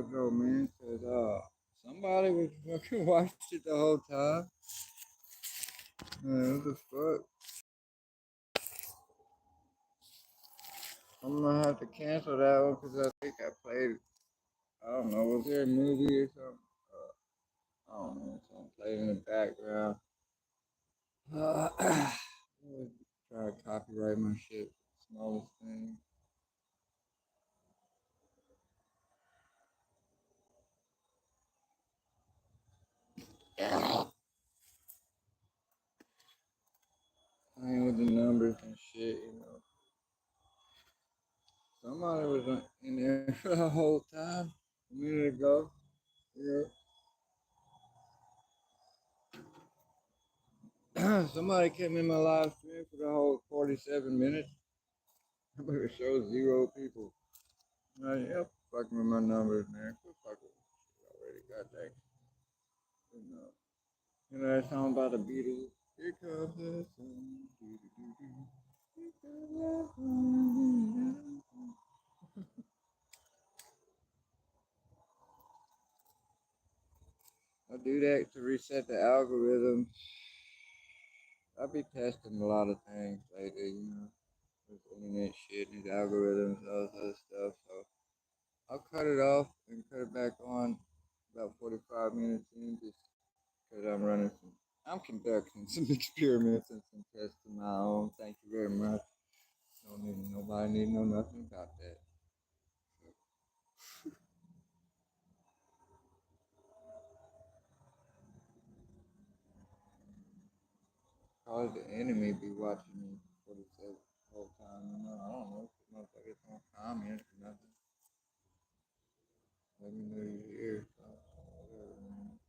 ago, man, because somebody was fucking watched it the whole time. Man, what the fuck? I'm gonna have to cancel that one because I think I played. I don't know. Was there a movie or something? I don't know. Something played in the background. I would try to copyright my shit. Smallest thing. Playing with the numbers and shit, you know. Somebody was in there for the whole time a minute ago. Yeah. Somebody came in my live stream for the whole 47 minutes. But it shows 0 people. Like, yep, fucking with my numbers, man. Quit fucking with shit already. God dang. You know that song about the Beatles? Here comes the sun. Here comes the sun. I do that to reset the algorithm. I be testing a lot of things lately, you know, with internet shit, these algorithms, all this other stuff. So I'll cut it off and cut it back on about 45 minutes in, just because I'm conducting some experiments and some tests of my own. Thank you very much. Nobody need to know nothing about that. Probably the enemy be watching me 47 the whole time. You know, I don't know. Motherfuckers don't comment or nothing. Let me know you're here. So, whatever, man.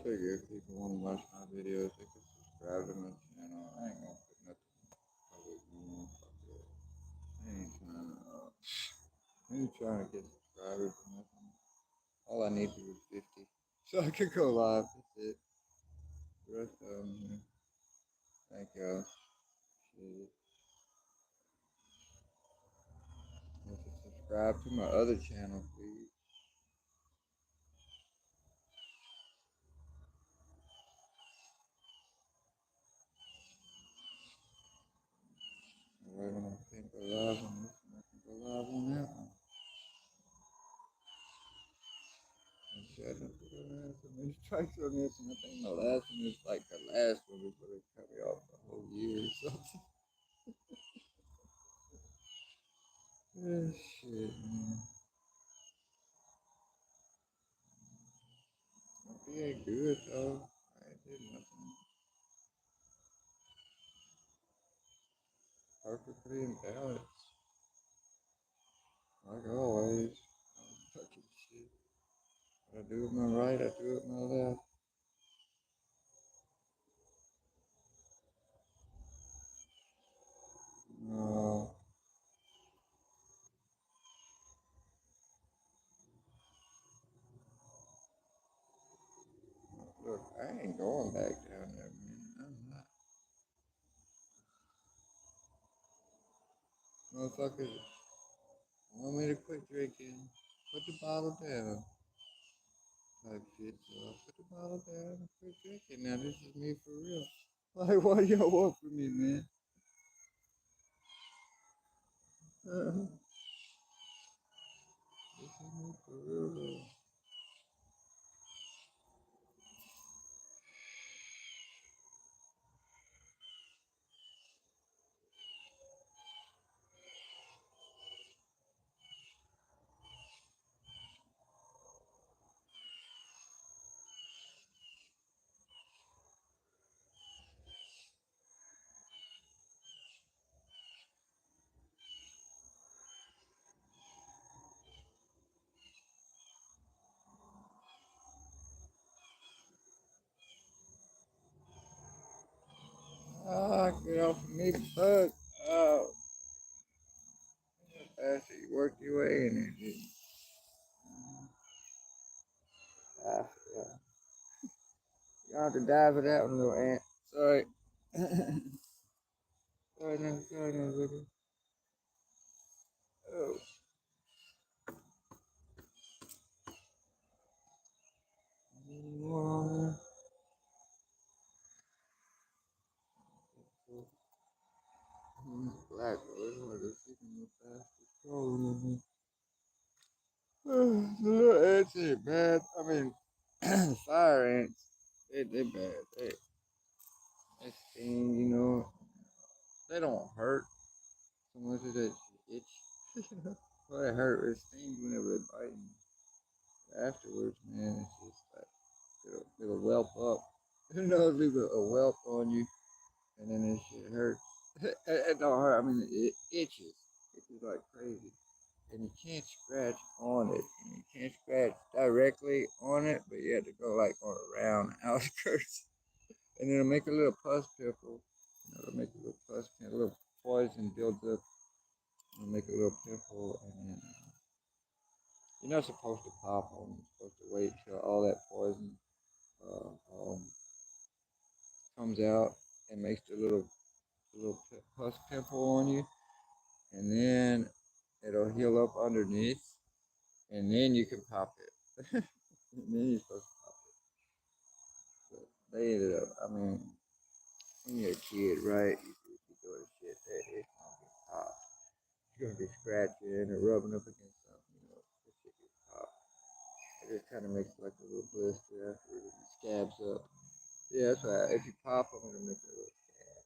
Figure if people want to watch my videos, they can subscribe to my channel. I ain't gonna put nothing public, you know. Fuck that. I ain't trying to get subscribers or nothing. All I need to do is 50. So I can go live. That's it. The rest of them, thank y'all. Shit. You have to subscribe to my other channel, please. Alright, when I think go live on this one, I can go live on that one. And shut up for the last one. There's strikes on this one. I think my last one is like the last one before they cut me off the whole year or something. Shit, man. He ain't good though. I ain't did nothing. Perfectly in balance. Like always. Fucking shit. What I do with my right, I do with my left. No. Look, I ain't going back down there, man. I'm not. Motherfuckers want me to quit drinking. Put the bottle down. Type shit. So I put the bottle down and quit drinking. Now this is me for real. Like, what y'all want from me, man? This is me for real, though. your way in there, didn't you? Yeah. You don't have to die for that one, little ant. Sorry. Sorry, no, baby. Oh. More. Black, boy. What is the fastest growing? The little ants ain't bad. I mean, fire ants, they bad. They sting, you know. They don't hurt so much as they itch. Well, they hurt, it stings whenever they bite you. Afterwards, man, it's just like, it'll whelp up. Who knows, leave a whelp on you, and then this shit hurts. It don't hurt, I mean, it itches. Itches like crazy. And you can't scratch on it. And you can't scratch directly on it, but you have to go like on around the outskirts. And then it'll make a little pus pimple. You know, it'll make a little pus pimple, a little poison builds up. It'll make a little pimple, and then you're not supposed to pop them. You're supposed to wait till all that poison uh, um, comes out and makes the little pus pimple on you, and then it'll heal up underneath, and then you can pop it. And then you're supposed to pop it. But they ended up, I mean, when you're a kid, right? You doing shit that it's gonna get popped. You're gonna be scratching or rubbing up against something, you know, this shit gets popped. It just kind of makes like a little blister after it scabs up. Yeah, that's right. If you pop them, it'll make a little scab.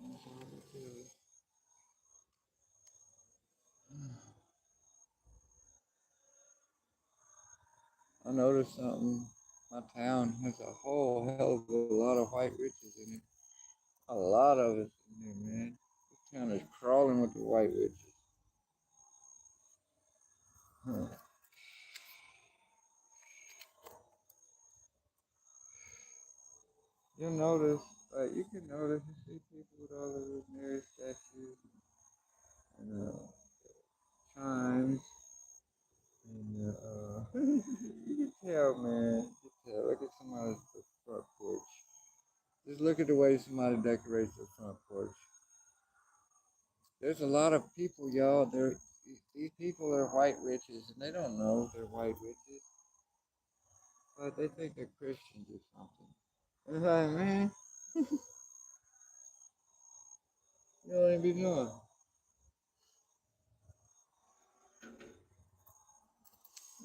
That's all it is. I noticed something. My town has a whole hell of a lot of white witches in it. A lot of it's in there, man. This town is crawling with the white witches. Huh. You'll notice, like, you can notice, you see people with all of those Mary statues and chimes, and you can tell, man. You can tell. Look at somebody's front porch. Just look at the way somebody decorates their front porch. There's a lot of people, y'all. These people are white witches, and they don't know they're white witches, but they think they're Christians or something. It's like, man, you don't even be knowing.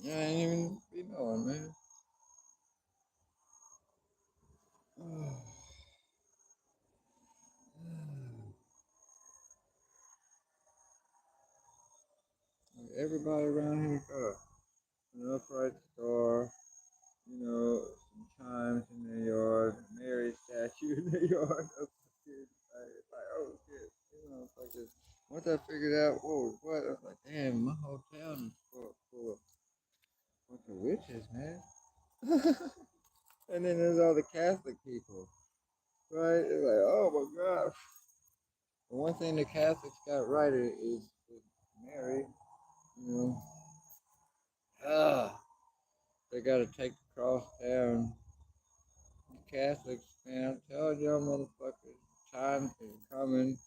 You ain't even be knowing, man. Everybody around here got an upright star, you know, some chimes in their yard, Mary statue in their yard. Like, oh shit, you know, it's like this. Once I figured out what was what, I was like, damn, my whole town is full of bunch of witches, man. And then there's all the Catholic people, right? It's like, oh my gosh. The one thing the Catholics got right is Mary, you know. Ah, they got to take the cross down. The Catholics, man, I'm telling y'all motherfuckers, time is coming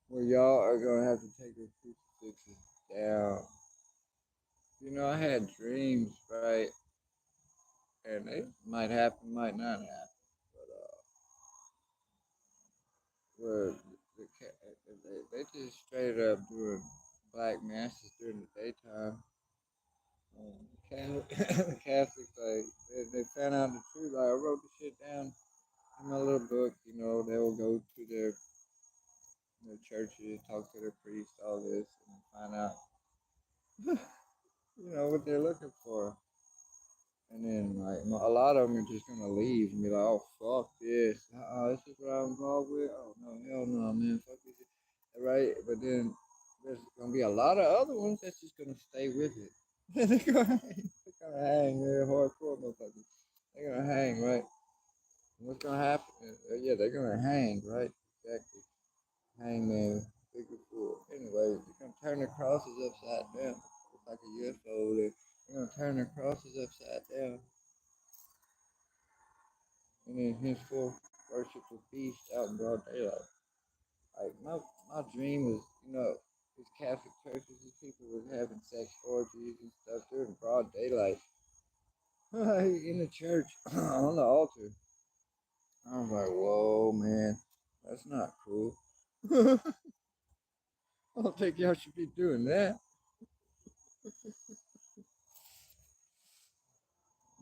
where y'all are gonna have to take your crucifixes down. You know, I had dreams, right? And it might happen, might not happen. But where they just straight up doing black masses during the daytime. The Catholics, like, they found out the truth. Like, I wrote the shit down in my little book. You know, they will go to their churches, talk to their priests, all this, and find out, you know, what they're looking for. And then, like, a lot of them are just gonna leave and be like, "Oh, fuck this! This is what I'm involved with. Oh no, hell no, man, fuck this." Right? But then there's gonna be a lot of other ones that's just gonna stay with it. They're gonna hang there hardcore, motherfuckers. They're gonna hang, right? And what's gonna happen? Yeah, they're gonna hang, right? Exactly. Hangman, figure four. Anyway, they're gonna turn the crosses upside down. It's like a UFO there. They're gonna turn the crosses upside down, and then henceforth worship the beast out in broad daylight. Like my dream was, these Catholic churches, these people was having sex orgies and stuff during broad daylight. In the church on the altar. I was like, whoa, man, that's not cool. I don't think y'all should be doing that.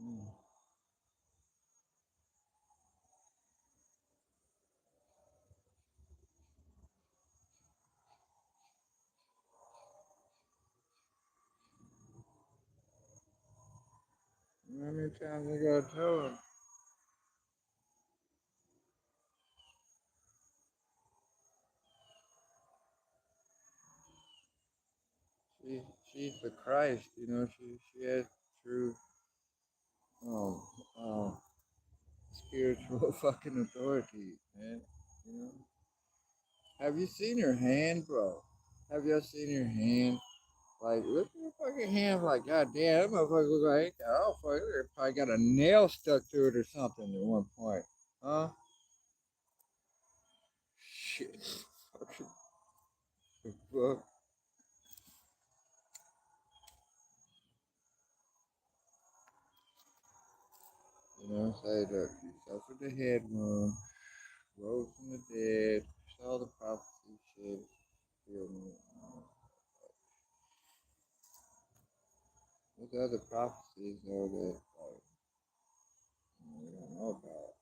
Mm. How many times I gotta tell her? She, she's the Christ, she has true, um, um, spiritual fucking authority, man. You know? Have you seen her hand, bro? Have y'all seen her hand? Like, look at her fucking hand. Like, goddamn, that motherfucker look like, oh, fuck, it probably got a nail stuck to it or something at one point. Huh? Shit. Fucking fuck. Say, look, she suffered the head wound, rose from the dead, saw the prophecy shit, feel me? There's other prophecies, though, that, like, we don't know about.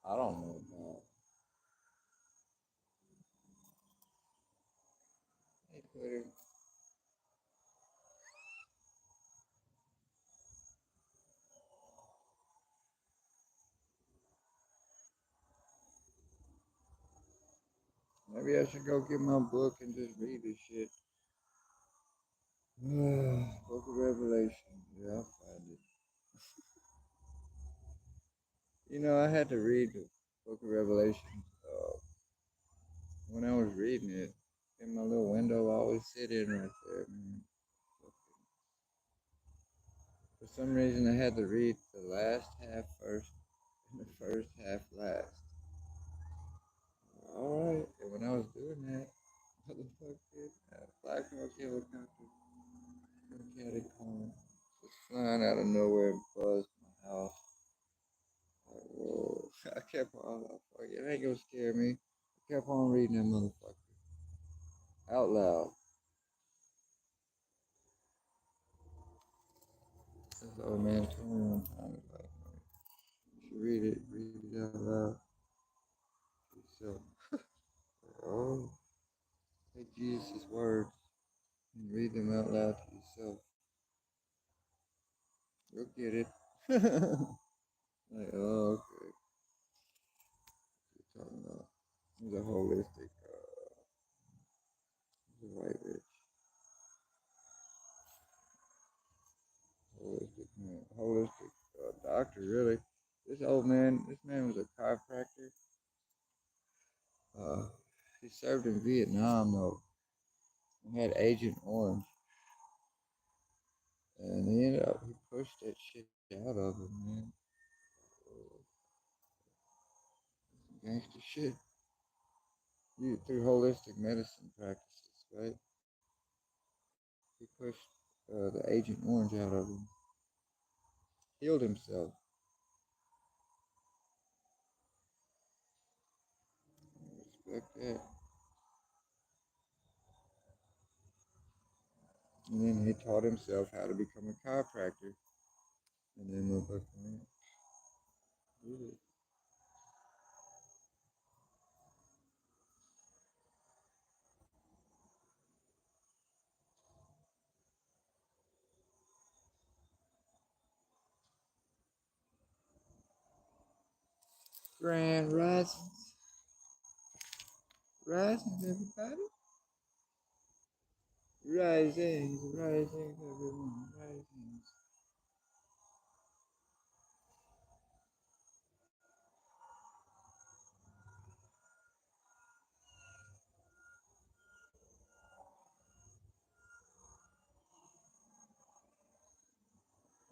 I don't know about. Hey, Twitter. Maybe I should go get my book and just read this shit. Book of Revelation. Yeah, I'll find it. I had to read the Book of Revelation when I was reading it. In my little window, I always sit in right there, man. For some reason, I had to read the last half first and the first half last. Alright, and when I was doing that, motherfucker, Black Hawk helicopter, catacomb, just flying out of nowhere and buzzed my house. Like, whoa. I kept on, like, it ain't gonna scare me. I kept on reading that motherfucker out loud. This old man told me one time, he's like, you should read it out loud to yourself. Oh, take Jesus' words and read them out loud to yourself. You'll get it. Like, oh, okay. You're talking about, he's a holistic, he's a white bitch. Holistic man, holistic doctor, really. This man was a chiropractor. Uh, he served in Vietnam though. He had Agent Orange, and he pushed that shit out of him, man. Gangster shit. Through holistic medicine practices, right? He pushed the Agent Orange out of him, healed himself. Respect that. And then he taught himself how to become a chiropractor. And then motherfucker did it. Grand risings, risings, everybody. Risings, risings, everyone, risings.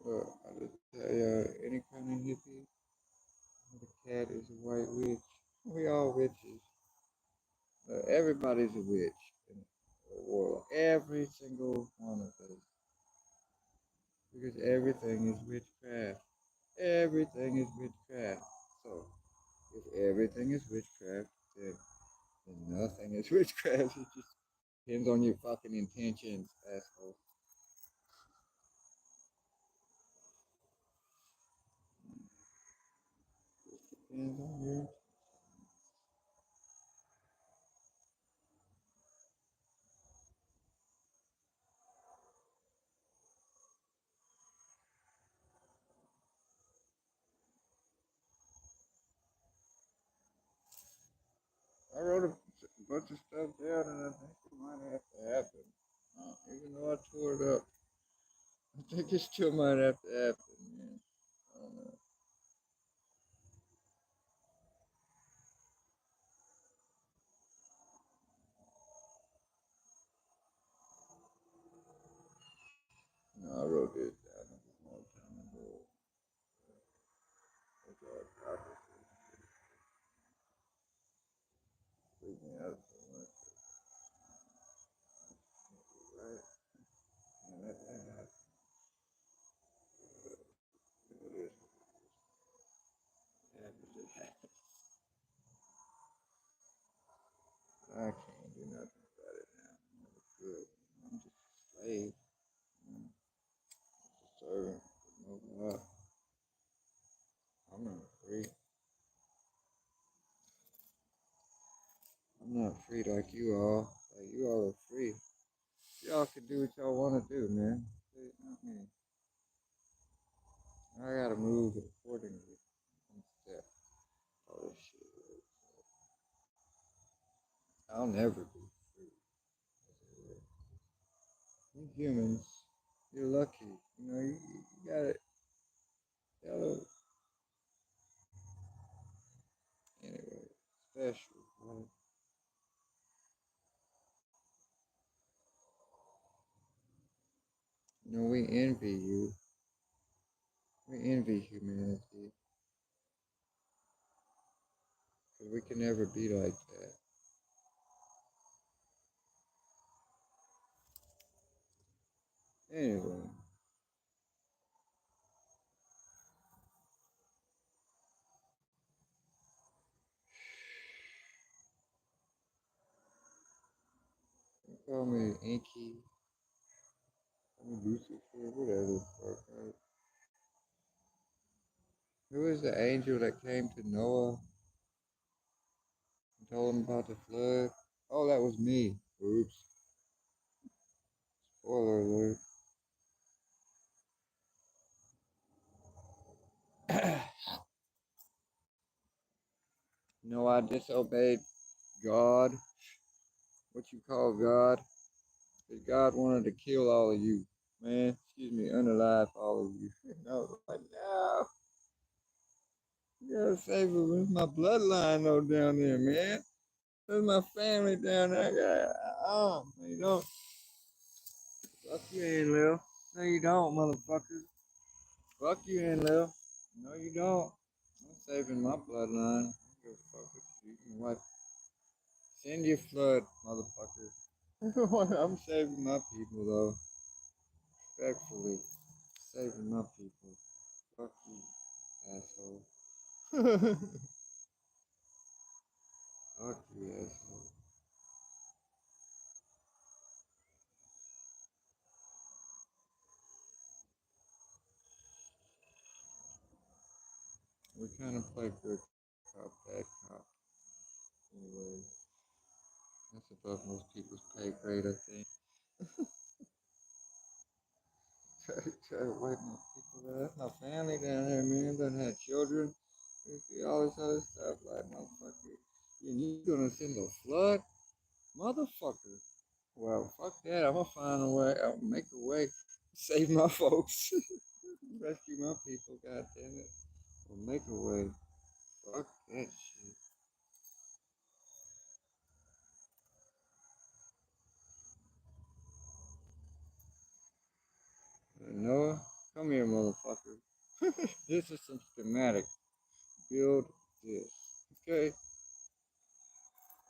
Well, I just tell you, any kind of hippie, the cat is a white witch. We all witches. Everybody's a witch in the world. Every single one of us. Because everything is witchcraft. Everything is witchcraft. So, if everything is witchcraft, then nothing is witchcraft. It just depends on your fucking intentions, asshole. Depends on your. I wrote a bunch of stuff down, and I think it might have to happen. Even though I tore it up, I think it still might have to happen, man. I don't know. No, I wrote this down a long time ago. It's all prophecy. Freak me out so much, right? And that happened. It is. It happened. I can't do nothing about it now. I never could. I'm just a slave. You know, just a servant. Moving up. I'm not free. I'm not free like you all. Like you all are free. Y'all can do what y'all want to do, man. It's not me. I gotta move accordingly. Step. All this shit. I'll never be free. You humans, you're lucky. You know, you got it. Yellow. Anyway, special. Right? You know, we envy you. We envy humanity. Because we can never be like that. Anyway, you call me Inky, call me Lucifer, whatever. Fuck, right? Who is the angel that came to Noah and told him about the flood? Oh, that was me. Oops. Spoiler alert. No, I disobeyed God. What you call God? Because God wanted to kill all of you. Man, excuse me, unalive all of you. No, like, no. You gotta save it with my bloodline though down there, man. There's my family down there. No, you don't. Fuck you, ain't Lil. No, you don't, motherfucker. Fuck you, ain't Lil. No, you don't. I'm saving my bloodline. I don't give a fuck what you can wipe. Send your flood, motherfucker. I'm saving my people though. Respectfully. Saving my people. Fuck you, asshole. Fuck you, asshole. We kind of play good cop, bad cop. Anyway, that's above most people's pay grade, I think. Try to wipe my people out. That's my family down there, man. Done had children. We see all this other stuff, like, motherfucker. And you gonna send a flood? Motherfucker. Well, fuck that. I'm gonna find a way. I'll make a way. Save my folks. Rescue my people, god damn it. I'll make a way. Fuck that shit. Noah, come here, motherfucker. motherfucker. This is some schematic. Build this. Okay?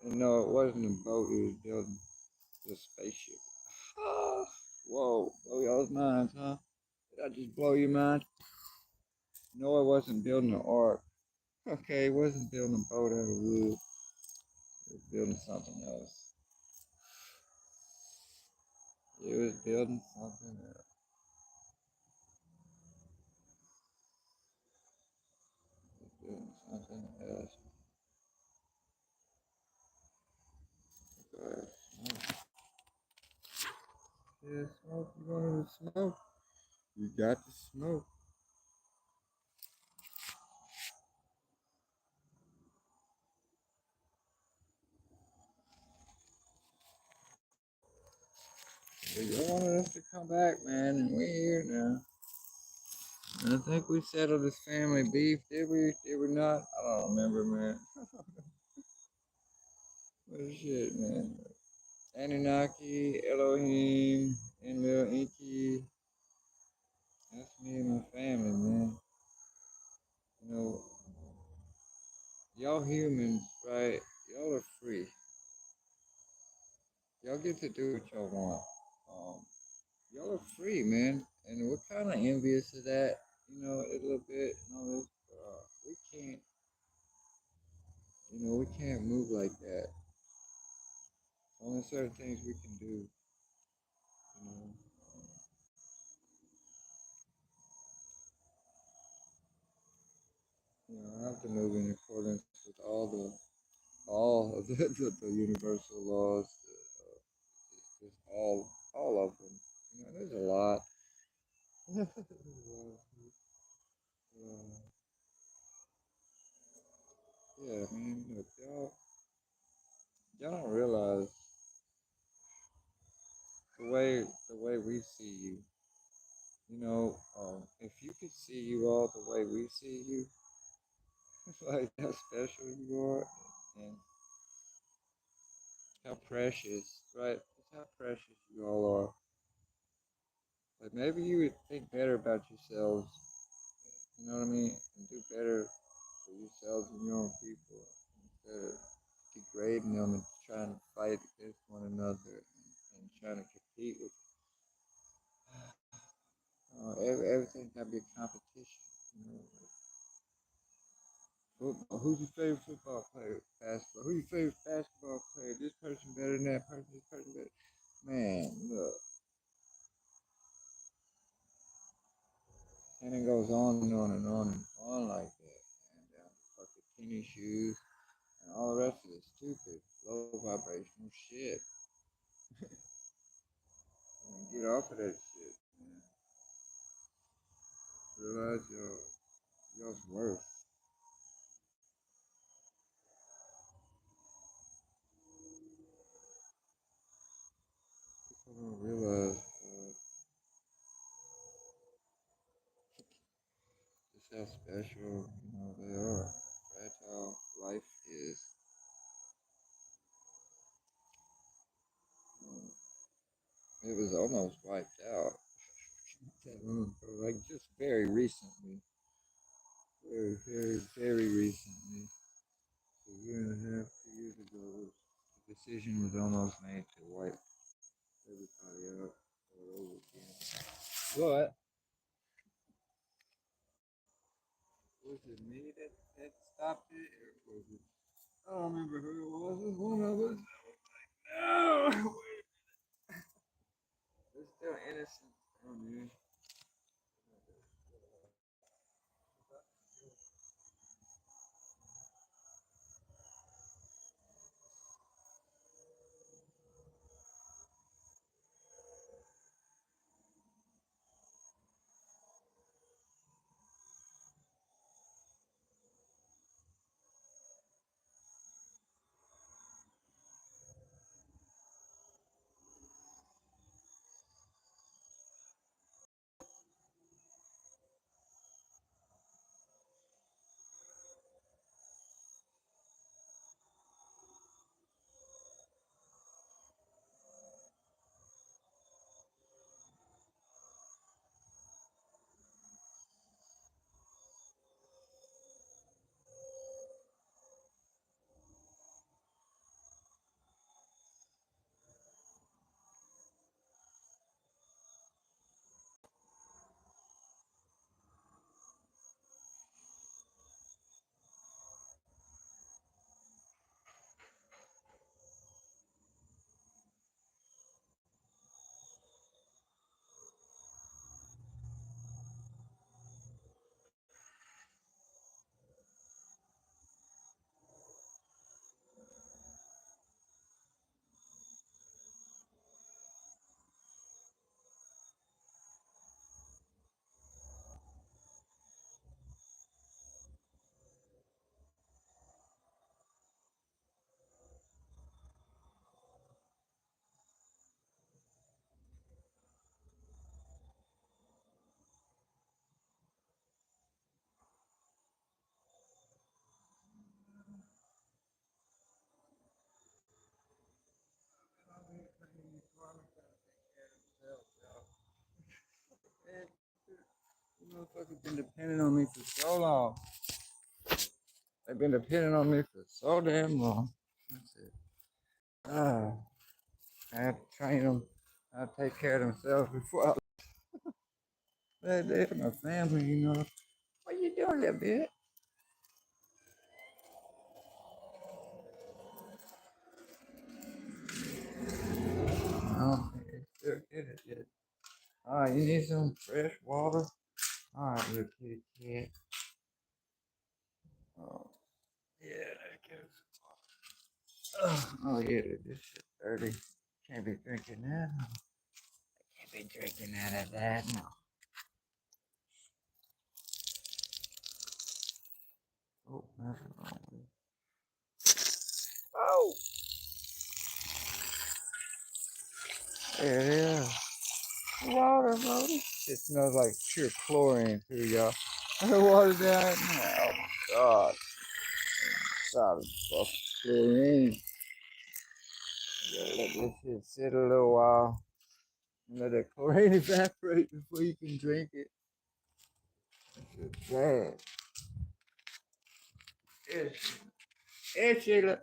And no, it wasn't a boat, he was building the spaceship. Ah, whoa, blow y'all's minds, huh? Did I just blow your mind? No, I wasn't building an ark. Okay, he wasn't building a boat out of wood. He was building something else. He was building something else. He was building something else. Go ahead, smoke. Yeah, smoke. You wanted to smoke? You got to smoke. You wanted us to come back, man, and we're here now. And I think we settled this family beef, did we? Did we not? I don't remember, man. What shit, man? Anunnaki, Elohim, Enlil, Inky. That's me and my family, man. You know, y'all humans, right? Y'all are free. Y'all get to do what y'all want. Um, y'all are free, man, and we're kind of envious of that, a little bit and all this. We can't, we can't move like that. Only certain things we can do, you know. I have to move in accordance with all of the universal laws, just all of them. There's a lot. Yeah, man. Look, y'all don't realize the way we see you. If you could see you all the way we see you, like how special you are, and how precious, right? Just how precious you all are. Like maybe you would think better about yourselves. You know what I mean? And do better for yourselves and your own people instead of degrading them and trying to fight against one another and trying to compete with. Everything got to be a competition. You know, football. Who's your favorite football player? Basketball. Who's your favorite basketball player? This person better than that person. This person better. Man, look, and it goes on and on and on and on like that. And down to fucking tennis shoes and all the rest of this stupid, low vibrational shit. Man, get off of that shit, man. Realize y'all's worth. People don't realize just how special they are. Fragile life is. Um, it was almost wiped out. Like just very recently, very, very, very recently, a year and a half, 2 years ago, the decision was almost made to wipe everybody out all over again. But was it me that stopped it, or was it? I don't remember who it was. It was one of us. No, it's still innocent. Oh man. Motherfuckers been depending on me for so long. They've been depending on me for so damn long. That's it. I have to train them. I take care of themselves before I. They're my family, you know. What you doing, little bit? Oh, it's still get it yet. Alright, you need some fresh water? Alright, little kitty cat. Oh, yeah, that goes. Oh, yeah, this shit dirty. Can't be drinking that. Can't be drinking out of that, no. Oh, that's wrong with it. Oh, there it is. Water, bro. It smells like pure chlorine too, y'all. The water down. Oh my god. Solid fucking chlorine. Gotta let this shit sit a little while. And let that chlorine evaporate before you can drink it. It's bad. Hey, Sheila.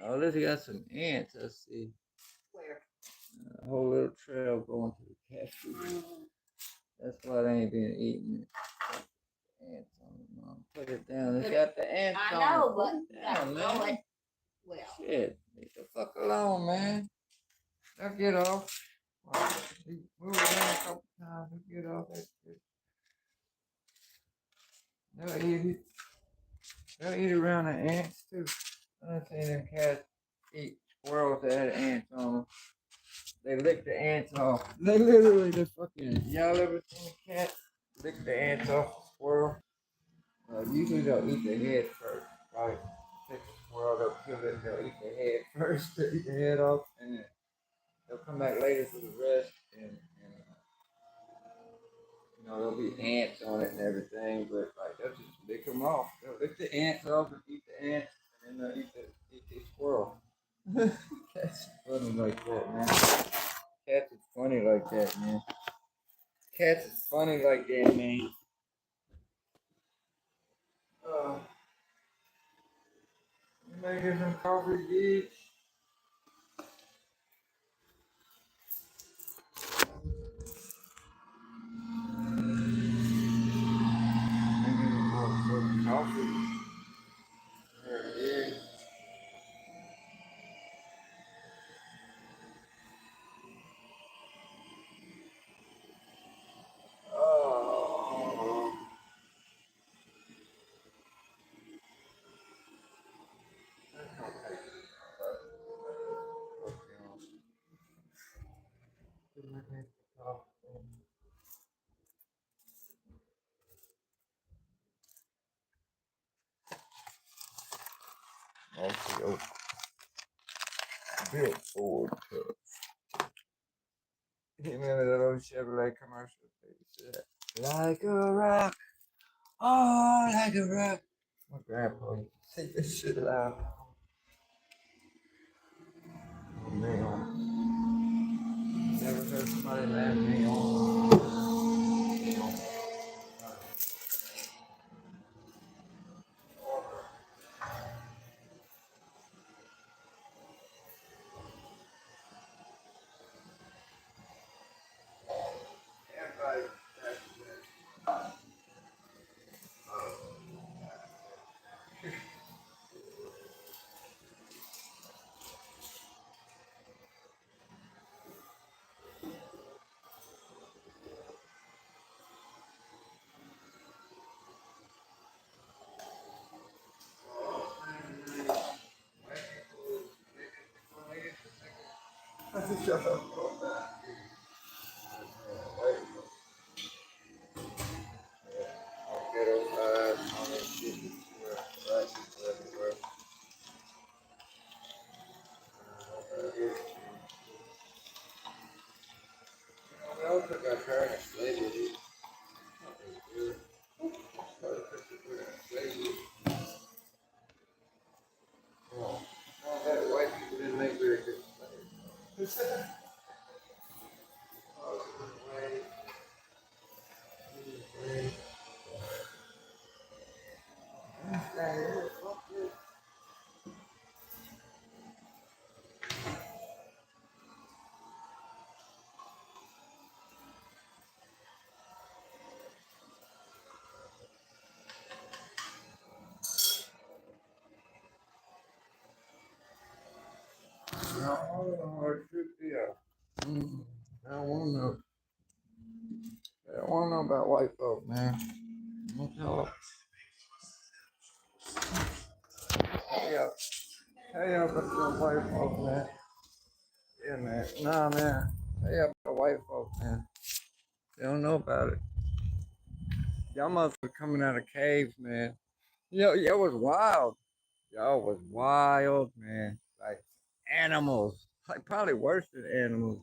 Oh, let's got some ants. Let's see. Where? A whole little trail going to the cat food. That's why they ain't been eating it. Ants on it, Mom. Put it down. It's got the ants on it. I know, but Put it down, man. Well, Shit. Leave the fuck alone, man. They'll get off. Well, you move around a couple times. They'll get off that shit. They'll eat it. They'll eat around the ants, too. I've seen them cats eat squirrels that had ants on them. They lick the ants off. They literally, they fucking, y'all ever seen a cat lick the ants off a squirrel? Usually they'll eat the head first, right? Take the squirrel, they'll kill it, they'll eat the head first, they eat the head off, and then they'll come back later for the rest, and you know, there'll be ants on it and everything, but like they'll just lick them off. They'll lick the ants off and eat the ants, and then they'll eat the squirrel. Cats is funny like that, man. Cats is funny like that, man. Cats is funny like that, man. Uh, you making some coffee, bitch? Making some motherfucking coffee. There it is. Oh. Okay, okay. Built Ford truck. You remember that old Chevrolet commercial? They said, like a rock, oh, like a rock. My grandpa used to say this shit loud. Oh, man. Never heard somebody laugh me on. Everybody. Shut up. Ghetto vibes, all that shit. Right, everywhere. We also got her in slavery. Oh, that white people didn't make very good slaves. know about white folk, man. I'm gonna tell them. Yeah. Tell you about the white folk, man. Yeah, man. Nah, man. Tell you about white folk, man. They don't know about it. Y'all motherfuckers coming out of caves, man. Y'all was wild. Y'all was wild, man. Like animals. Like probably worse than animals.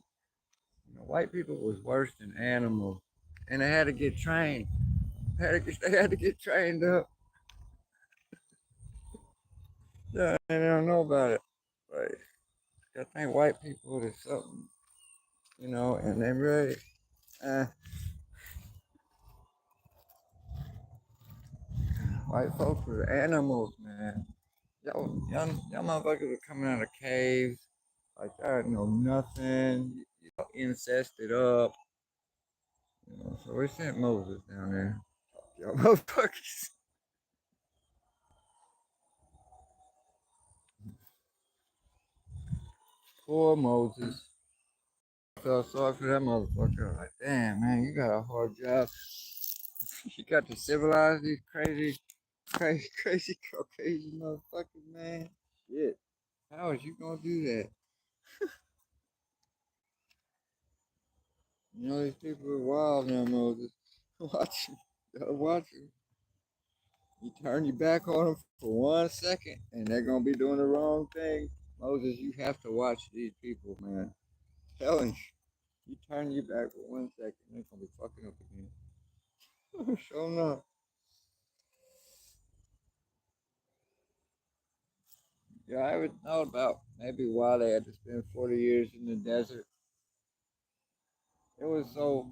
White people was worse than animals. And they had to get trained. They had to get trained up. Yeah, and they don't know about it. Like, I think white people is something, and they really, uh, white folks were animals, man. Y'all motherfuckers were coming out of caves, like, I know nothing, incested up, so we sent Moses down there. Y'all motherfuckers. Poor Moses. Felt sorry for that motherfucker. Like, damn, man, you got a hard job. You got to civilize these crazy Caucasian motherfuckers, man. Shit. How is you gonna do that? These people are wild now, Moses. Watch them. You gotta watch them. You turn your back on them for 1 second, and they're gonna be doing the wrong thing. Moses, you have to watch these people, man. Telling you. You turn your back for 1 second, they're gonna be fucking up again. Sure enough. Yeah, I ever thought about maybe why they had to spend 40 years in the desert. It was so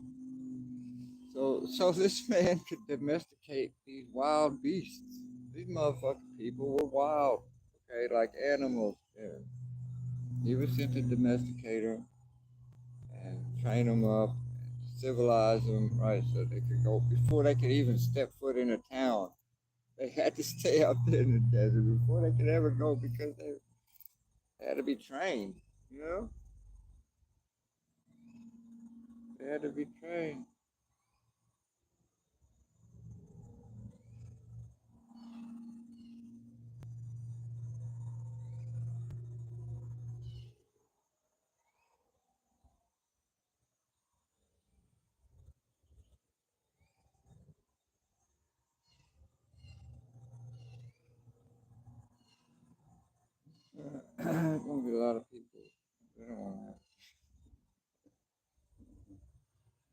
this man could domesticate these wild beasts. These motherfucking people were wild, okay, like animals. Yeah. He was sent to domesticate them and train them up, and civilize them, right, so they could go before they could even step foot in a town. They had to stay out there in the desert before they could ever go because they had to be trained. You know, they had to be trained. There's gonna be a lot of people. They don't want to.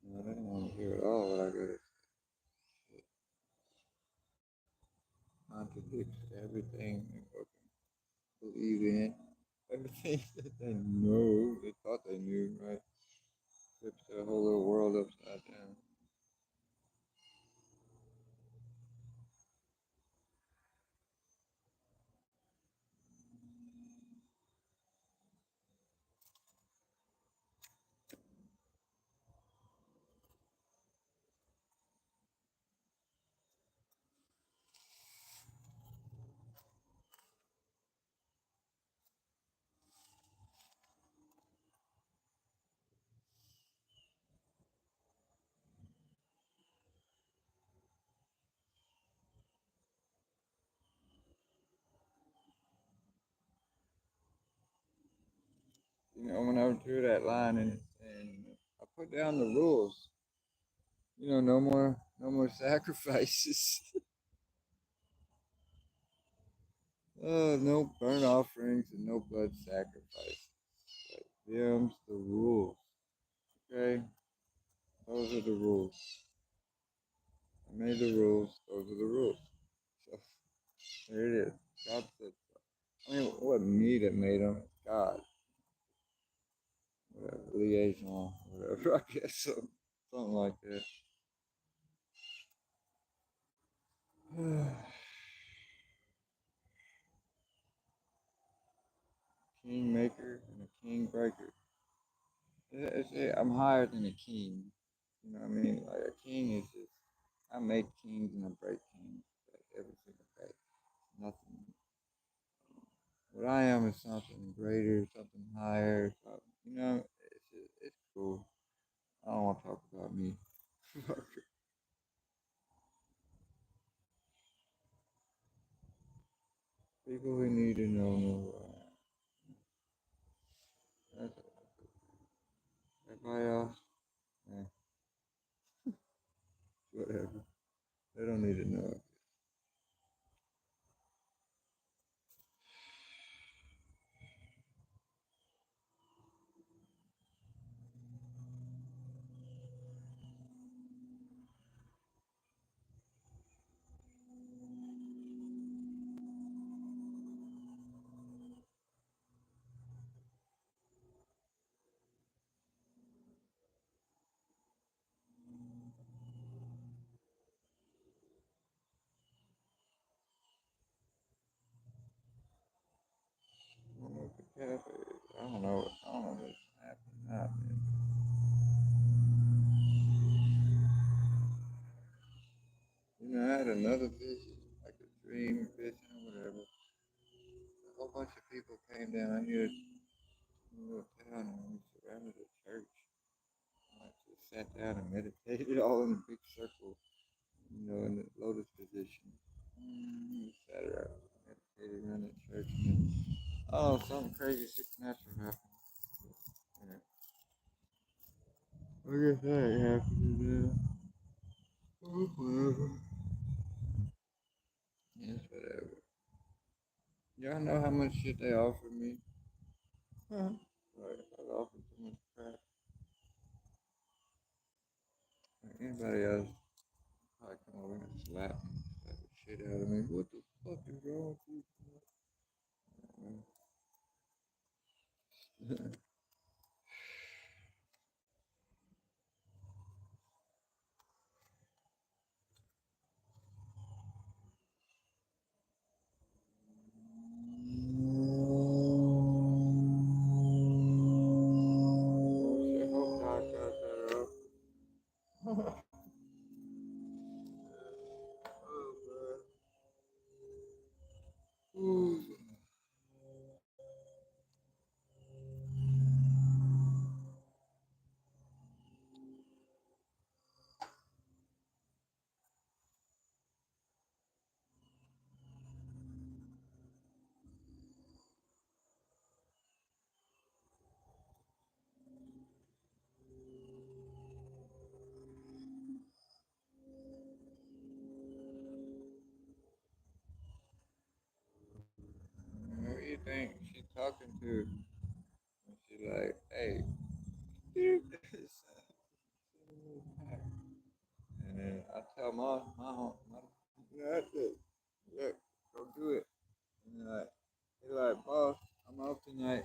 No, they don't want to hear at all what I got to contradicts everything they fucking believe in, everything that they know, they thought they knew, right? Flips the whole little world upside down. When I drew that line and I put down the rules, no more sacrifices. No burnt offerings and no blood sacrifices. Like, them's the rules. Okay? Those are the rules. I made the rules. Those are the rules. So there it is. God said so. I mean, it wasn't me that made them. It's God. Whatever. Liaison. Whatever. I guess so. Something like that. King maker and a king breaker. I'm higher than a king. You know what I mean? Like a king is just I make kings and I break kings like every single day. Nothing. What I am is something greater, something higher. Something, it's cool. I don't want to talk about me. People we need to know more. That's everybody else, eh, whatever. They don't need to know it. I don't know what the cafe is. I don't know. I don't know what's happening. You know, I had another vision, like a dream vision or whatever. A whole bunch of people came down here to the little town and we surrounded a church. I just sat down and meditated all in a big circle, you know, in the lotus position. We sat around, meditated around the church, and then, oh, something crazy supernatural happened. Yeah. I guess that happened today. Oh, whatever. Yes, whatever. Y'all know how much shit they offered me? Huh? Like, I was offered so much crap. Like, anybody else probably come over and slap me, slap the shit out of me. What the fuck is wrong with you? Oh shit, hope God got that up. Oh, man. Ooh. Who you think she talking to? And she like, hey, and then I tell my that's it. Look, go do it. And he like, boss, I'm off tonight.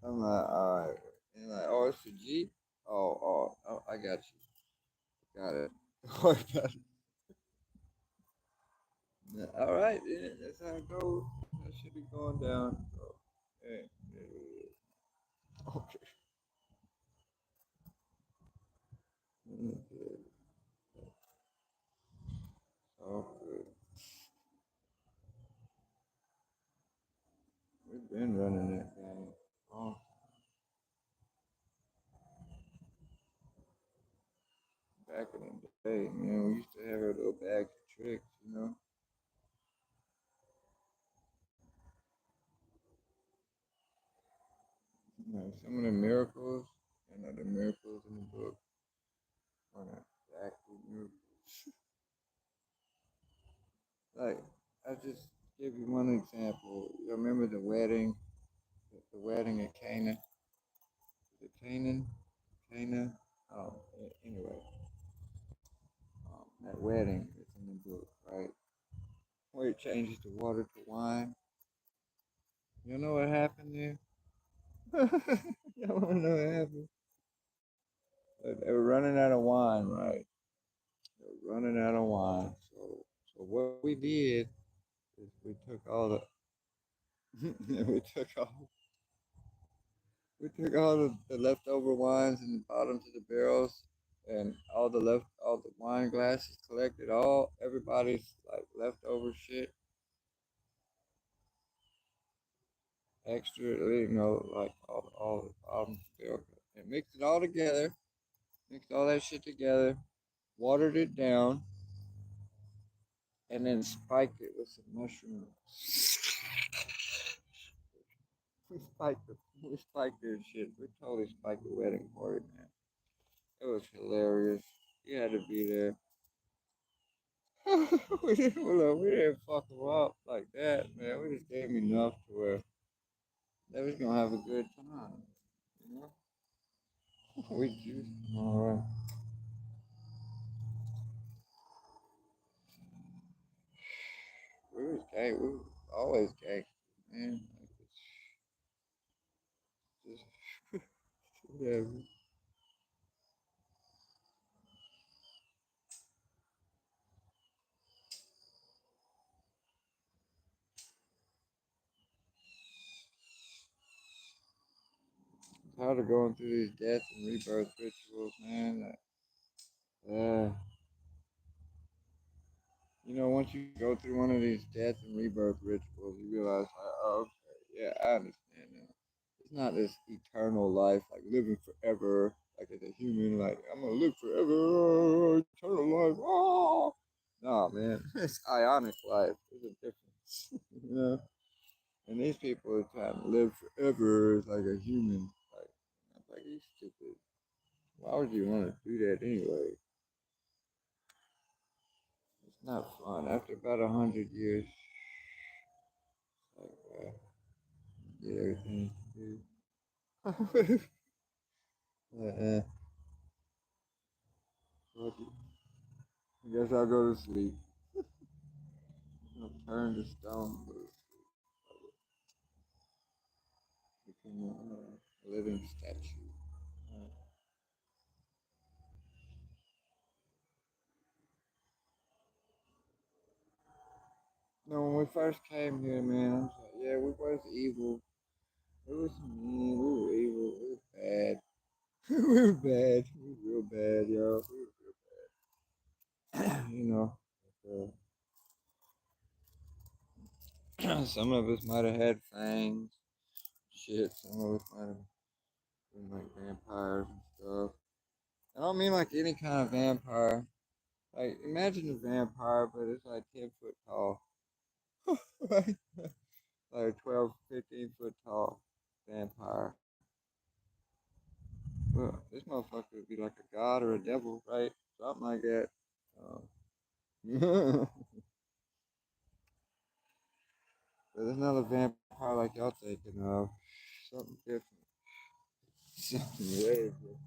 I'm like, all right. And like, oh, it's for G? Oh, I got you. Got it. Don't worry about it. Yeah, all right, then. That's how it goes. That should be going down. So, hey, okay. Okay. So good. We've been running that game. Oh, back in the day, man, we used to have our little bags of tricks, you know. Like some of the miracles, the miracles in the book are not exactly miracles. Like, I just give you one example. You remember the wedding, the wedding at Cana? Is it Canaan? Cana? Oh, anyway, that wedding is in the book, right? Where it changes the water to wine. You know what happened there? You want to know what happened? They were running out of wine, right? They were running out of wine. So what we did is we took all the we took all the leftover wines in the bottoms of the barrels and all the wine glasses collected all everybody's like leftover shit extra like all the bottoms of the barrel and mixed it all together, mixed all that shit together, watered it down, and then spiked it with some mushrooms. We spiked this shit. We totally spiked the wedding party, man. It was hilarious. You had to be there. We didn't fuck them up like that, man. We just gave them enough to where they was gonna have a good time. You know? We juiced them all right. We was gang. We was always gangsters, man. Like it's just whatever. Tired of going through these death and rebirth rituals, man. You know, once you go through one of these death and rebirth rituals, you realize, like, oh, okay, yeah, I understand now. It's not this eternal life, like living forever, like as a human, like I'm gonna live forever, eternal life. Oh, no, man, it's ionic life. There's a difference, you know. And these people are trying to live forever as like a human. Like, I'm like, you stupid. Why would you want to do that anyway? It's not fun. After about 100 years, like, get everything. Dude. Fuck it. I guess I'll go to sleep. I'll turn to stone, but become a living statue. Uh, no, when we first came here, man, I was like, yeah, we was evil. It was mean. We were evil. We were bad. We were bad. We were real bad, yo. We were real bad. You know, some of us might have had fangs. Shit, some of us might have been like vampires and stuff. I don't mean like any kind of vampire. Like, imagine a vampire, but it's like 10 foot tall. Right? Like 12, 15 foot tall vampire. Well, this motherfucker would be like a god or a devil, right? Something like that. But there's another vampire like y'all thinking of. Something different. Something way different.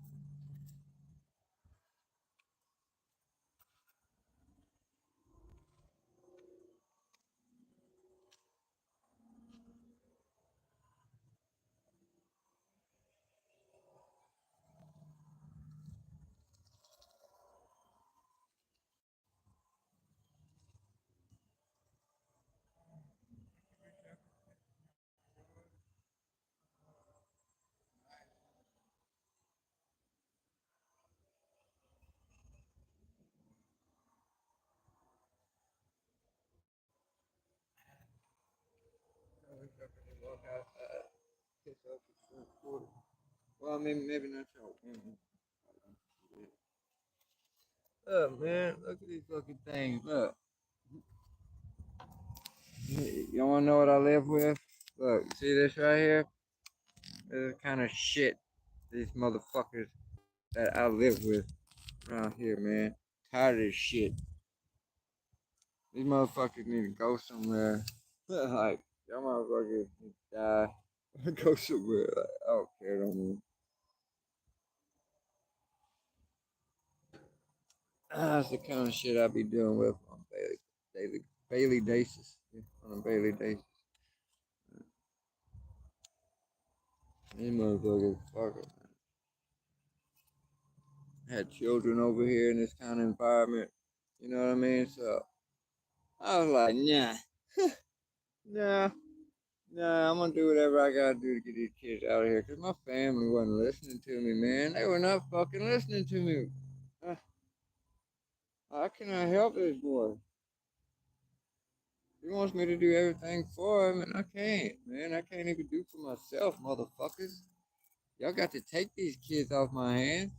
Wake up and walk outside, piss off the front quarter. Well, maybe not y'all women. Look, man, look at these fucking things. Look, you wanna know what I live with? Look, see this right here? This is kind of shit these motherfuckers that I live with around here, man. Tired of this shit. These motherfuckers need to go somewhere. Like, y'all motherfuckers need to die. Go somewhere. Like, I don't care no more. That's the kind of shit I be dealing with on daily basis. Yeah, on a daily basis. These motherfuckers, fuck it. Had children over here in this kind of environment. You know what I mean? So I was like, nah, nah, nah. I'm gonna do whatever I gotta do to get these kids out of here. Cause my family wasn't listening to me, man. They were not fucking listening to me. Uh, How can I help this boy? He wants me to do everything for him, and I can't, man. I can't even do for myself, motherfuckers. Y'all got to take these kids off my hands.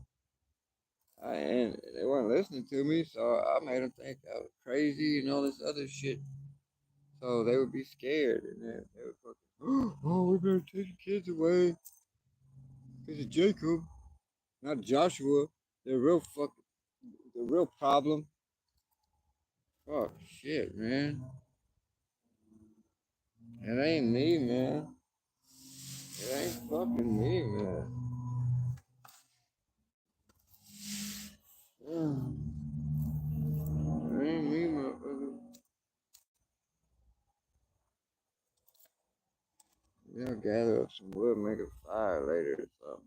And they weren't listening to me, so I made them think I was crazy and all this other shit. So they would be scared, and they would fucking Oh, we better take the kids away. Because of Jacob, not Joshua. The real the real problem. Fuck, shit, man. It ain't me, man. It ain't fucking me, man. It ain't me, motherfucker. We gotta gather up some wood, make a fire later or something.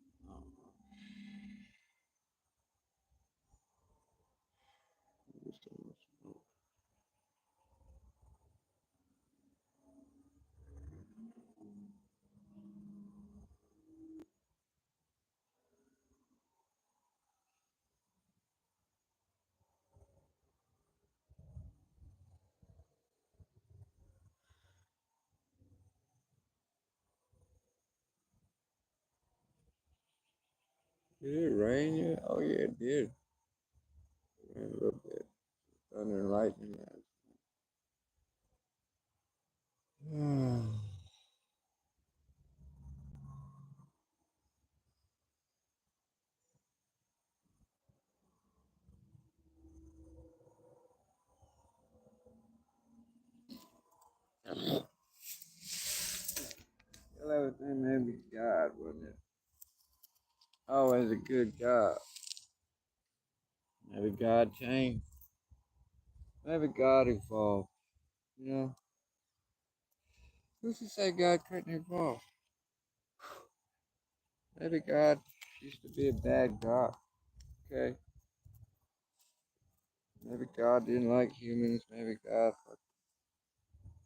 Did it rain yet? Oh yeah, it did. It rained a little bit. Thunder and lightning. Man. Well, everything maybe God, wasn't it? Always a good God. Maybe God changed. Maybe God evolved. You know? Who's to say God couldn't evolve? Maybe God used to be a bad God. Okay? Maybe God didn't like humans. Maybe God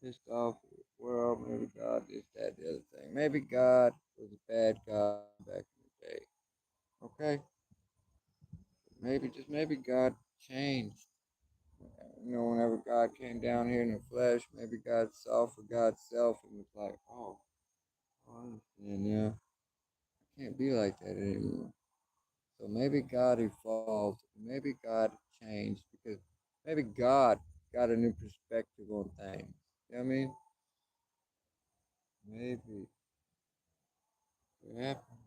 pissed off the world. Maybe God this, that, the other thing. Maybe God was a bad God back in the day. Okay? Maybe, just maybe God changed. You know, whenever God came down here in the flesh, maybe God saw for God's self and was like, oh, I understand now. I can't be like that anymore. So maybe God evolved. Maybe God changed because maybe God got a new perspective on things. You know what I mean? Maybe. What happened?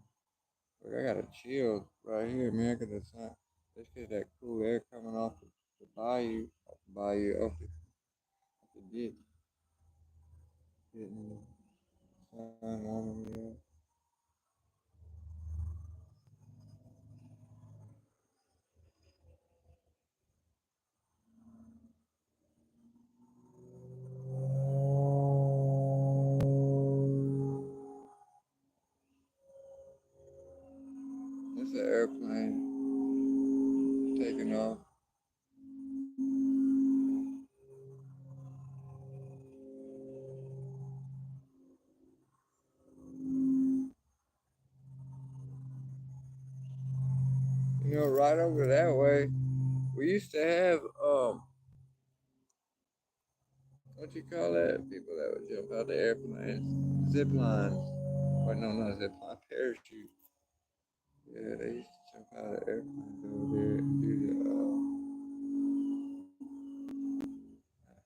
Look, I got a chill right here, man, because it's not. Let's get that cool air coming off the bayou, off the ditch, hitting the sun warming me up. It's an airplane taking off. You know, right over that way, we used to have what you call that? People that would jump out the airplanes, zip lines. Or no, not zip line, parachute. Yeah, they used to jump out of airplanes over there and do the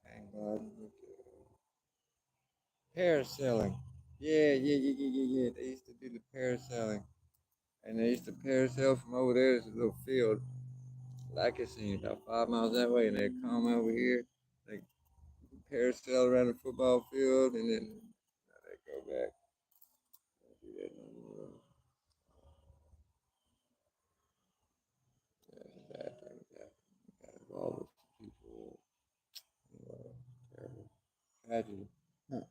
hang gliding with the parasailing. Yeah. They used to do the parasailing, and they used to parasail from over there. There's a little field, like I seen about 5 miles that way, and they come over here. They parasail around the football field, and then they go back. Don't do that no more. Yeah, it's a bad thing that got involved with people. Terrible tragedy. Huh.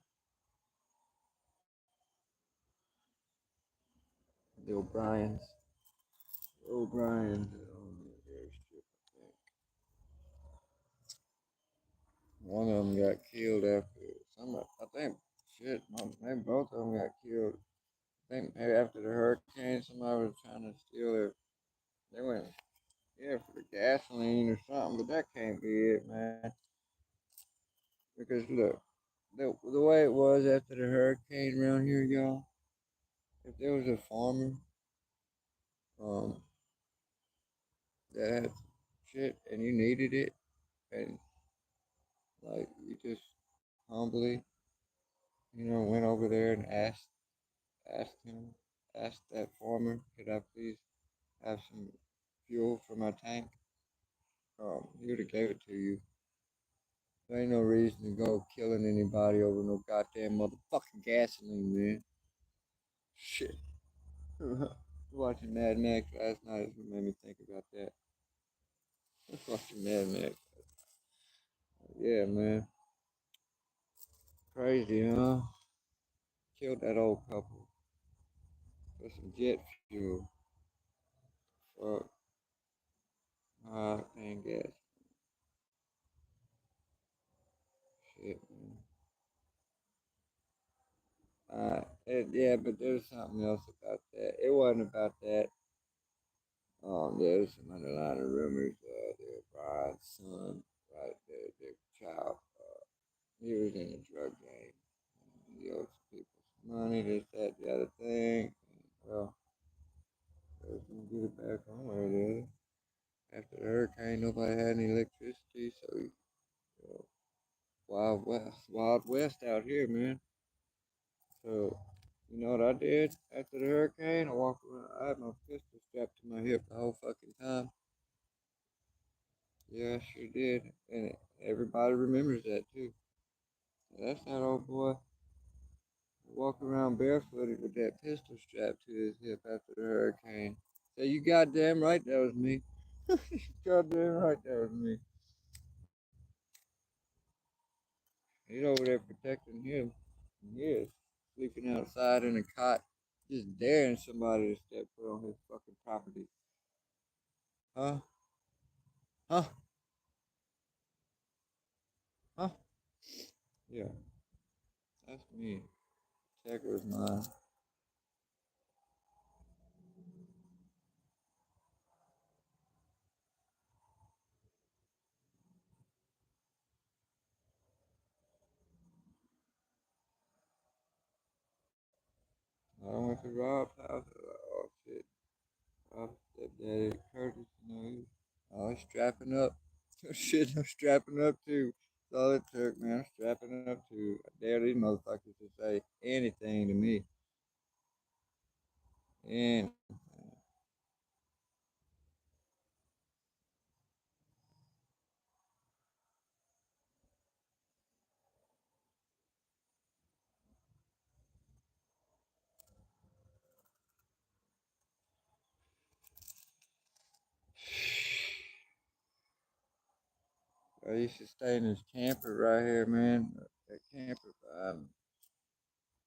The O'Briens. O'Briens. Airstrip, I think. One of them got killed after some. I think shit. Maybe both of them got killed. I think maybe after the hurricane, somebody was trying to steal it. They went yeah for the gasoline or something, but that can't be it, man. Because look, the way it was after the hurricane around here, y'all. If there was a farmer, um, that had shit and you needed it, and like you just humbly Went over there and asked him, asked that farmer, could I please have some fuel for my tank? He would have gave it to you. There ain't no reason to go killing anybody over no goddamn motherfucking gasoline, man. Shit. Watching Mad Max last night is what made me think about that. Watching Mad Max. Yeah, man. Crazy, huh? Killed that old couple for some jet fuel. Fuck. Dang gas. Shit, man. Yeah, but there's something else about that. It wasn't about that. There's some underlying rumors. Their bride's son, right, their child, he was in a drug game. He owed some people some money, this, that, the other thing. Well, they was gonna get it back one way or the other. After the hurricane, nobody had any electricity, so wild west out here, man. So, you know what I did after the hurricane? I walked around. I had my pistol strapped to my hip the whole fucking time. Yeah, I sure did, and everybody remembers that too. That's that old boy walking around barefooted with that pistol strapped to his hip after the hurricane. So you goddamn right that was me. Goddamn right that was me. He's over there protecting him. He is sleeping outside in a cot, just daring somebody to step foot on his fucking property. Huh? Huh? Huh? Yeah, that's me. Checker was mine. I went to Rob's house. Oh shit. Rob's stepdaddy Curtis, I was strapping up. Shit, I'm strapping up too. That's all it took, man. I'm strapping up too. I dare these motherfuckers to say anything to me. And I used to stay in this camper right here, man. That camper,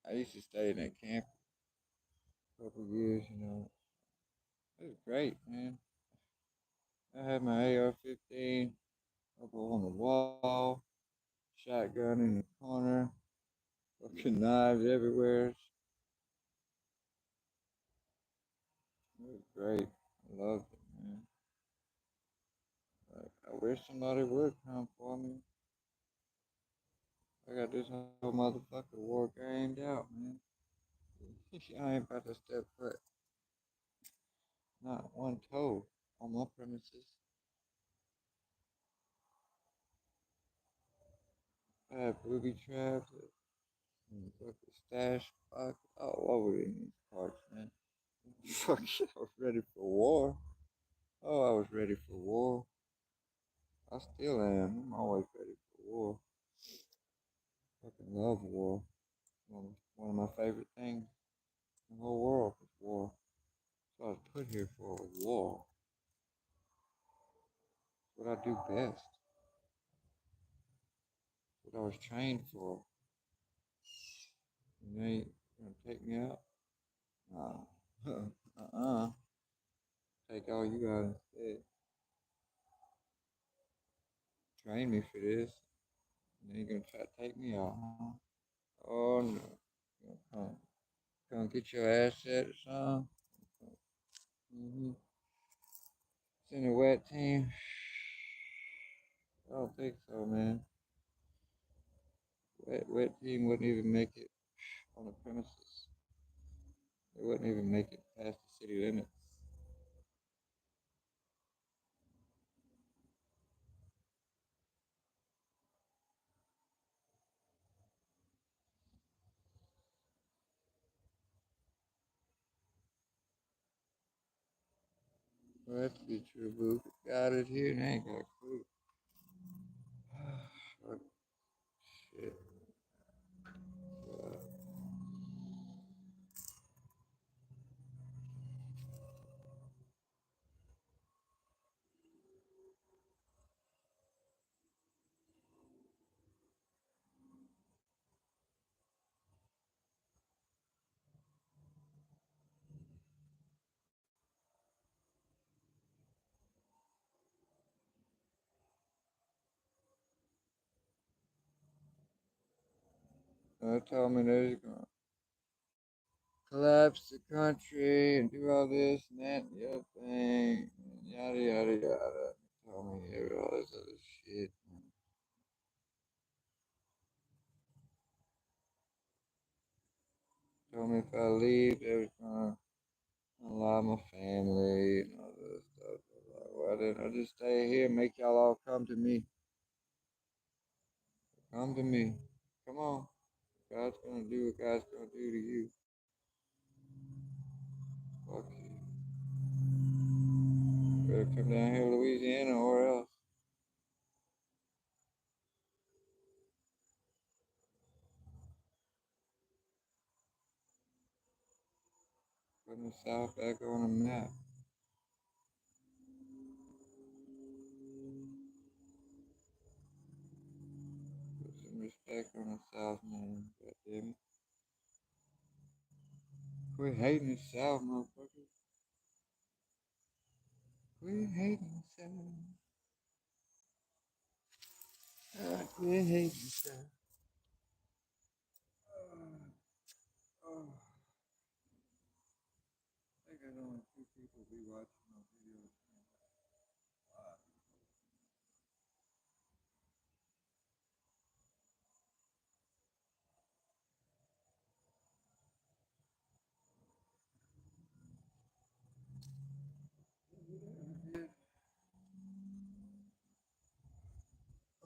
I used to stay in that camper a couple years, It was great, man. I had my AR-15 up on the wall, shotgun in the corner, fucking knives everywhere. It was great. I loved it, man. Like, I wish somebody would come for me. I got this whole motherfucker war gamed out, man. I ain't about to step foot, not one toe on my premises. I had booby traps and fucking stash spots all over in these parts, man. Fuck, I was ready for war. Oh, I was ready for war. I still am. I'm always ready for war. Fucking love war. One of my favorite things in the whole world is war. So I was put here for war. It's what I do best. It's what I was trained for. You know, you gonna take me out? Nah. uh-uh. Take all you got instead. Train me for this. And then you gonna try to take me out, huh? Oh no. You gonna come get your ass set or something? Mm-hmm. It's in a wet team. I don't think so, man. Wet team wouldn't even make it on the premises. They wouldn't even make it past the city limits. Well, that to be true, boo. Got it here and I ain't got a clue. What shit. They told me they was gonna collapse the country and do all this and that and the other thing and yada yada yada. They told me all this other shit. Told me if I leave, they was gonna unalive my family and all this stuff. I was like, why didn't I just stay here and make y'all all come to me? Come to me. Come on. God's gonna do what God's gonna do to you. Fuck you. Better come down here to Louisiana or else. Putting the South back on the map. Put some respect on the South, man. God damn it. Quit hating the South, motherfucker. Quit hating the South. Quit hating the South. Oh, I think there's only two people be watching my videos.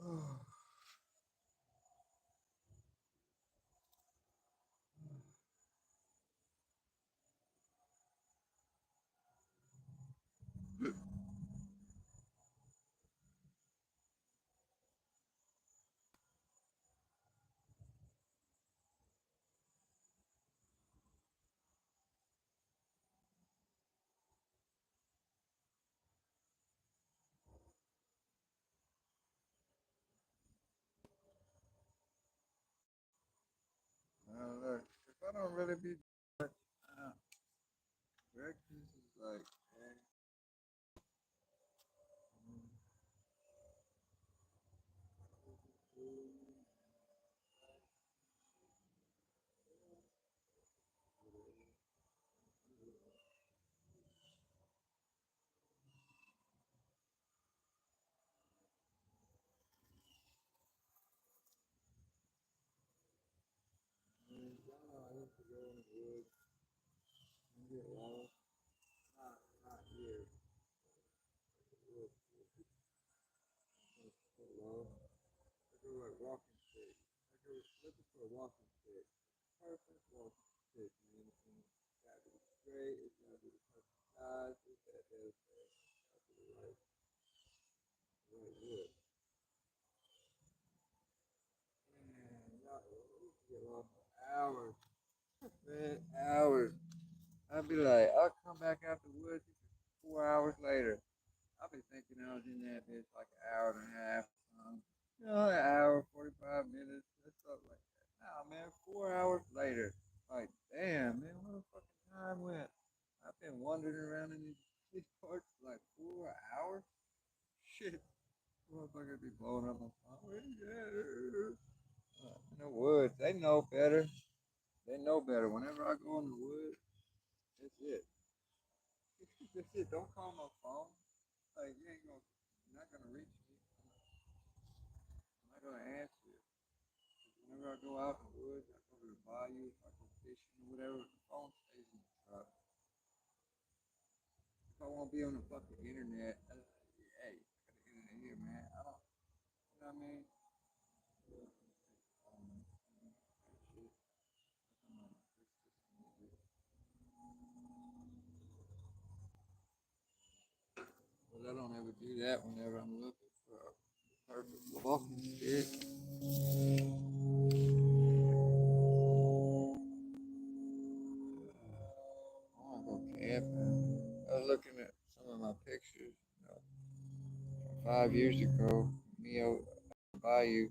Oh, now look, if I don't really be uh, breakfast is like, man, y'all know I used to go in the woods and get lost. Not here. Look, get lost. I go like walking stick. I go looking for a walking stick. Perfect walking stick, man. It's gotta be straight. It's gotta be the perfect size. It's that, gotta be the right wood. Man, y'all, we used to get lost for hours. Man, hours. I'd be like, I'll come back out the woods 4 hours later. I'll be thinking I was in that bitch like an hour and a half. An hour, 45 minutes, or something like that. Nah, man, 4 hours later. Like, damn, man, where the fucking time went? I've been wandering around in these parts for like 4 hours. Shit, motherfucker be blowing up my phone. In the woods, they know better. They know better. Whenever I go in the woods, that's it. That's it. Don't call my phone. Like you're not gonna reach me. I'm not gonna answer it. Whenever I go out in the woods, I go to the bayou, if I go fishing or whatever, the phone stays in the truck. If I won't be on the fucking internet, hey, I got the internet here, man. I don't, you know what I mean? I don't ever do that whenever I'm looking for a perfect walking stick. I want to go camping. I was looking at some of my pictures, from 5 years ago. Me out by you,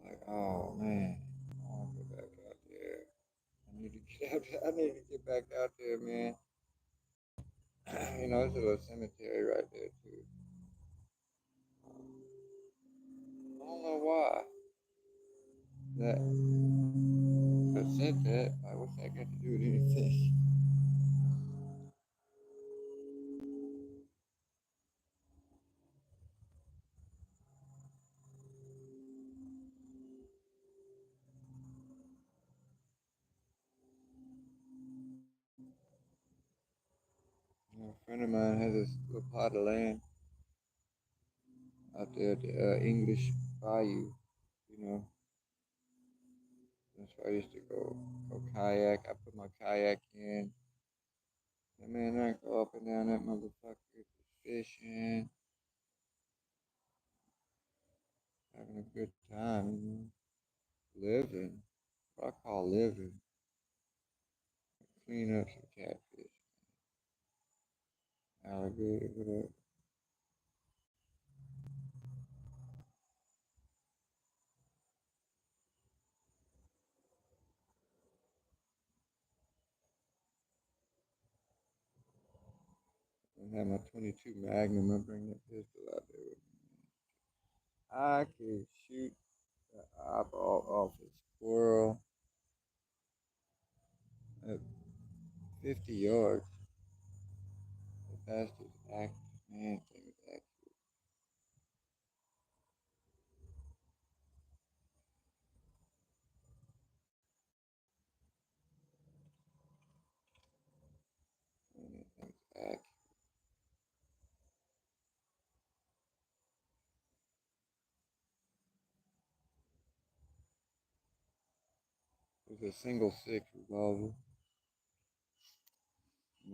like, oh man, I want to go back out there. I need to get out. I need to get back out there, man. There's a little cemetery right there too. I don't know why that I said that. Like, what's that got to do with anything? A friend of mine has this little plot of land out there at the English Bayou. You know, that's where I used to go kayak. I put my kayak in, and man, I go up and down that motherfucker, fishing, having a good time. Living. What I call living. Clean up some catfish, alligator, whatever. I have my 22 Magnum. I bring that pistol out there with me. I can shoot the eyeball off a squirrel at 50 yards. The bastard's active. Man, thing is active. Man, that thing's active. It was a single six revolver.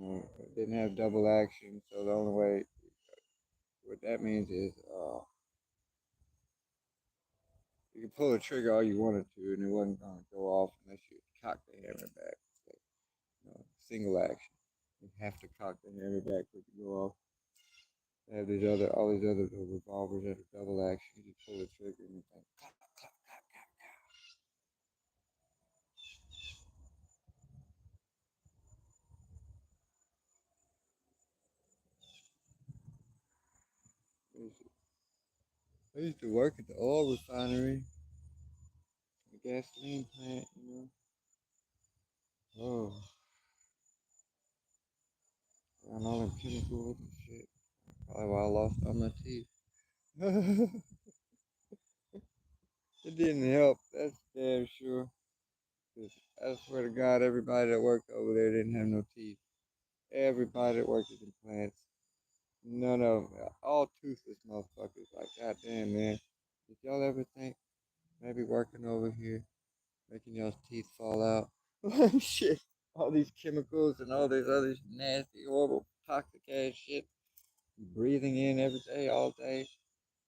It didn't have double action, so the only way, what that means is, you could pull the trigger all you wanted to, and it wasn't gonna go off unless you cocked the hammer back. So, single action. You have to cock the hammer back for it to go off. They have all these other little revolvers that are double action. You just pull the trigger and it's like clap, clap, clap, clap, clap. I used to work at the oil refinery, the gasoline plant. Oh, around all them chemicals and shit. Probably why I lost all my teeth. It didn't help, that's damn sure. 'Cause I swear to God, everybody that worked over there didn't have no teeth. Everybody that worked at the plants, none of them, all toothless motherfuckers. Like, goddamn, man. Did y'all ever think maybe working over here, making y'all's teeth fall out? Shit. All these chemicals and all this other nasty, horrible, toxic ass shit. Breathing in every day, all day.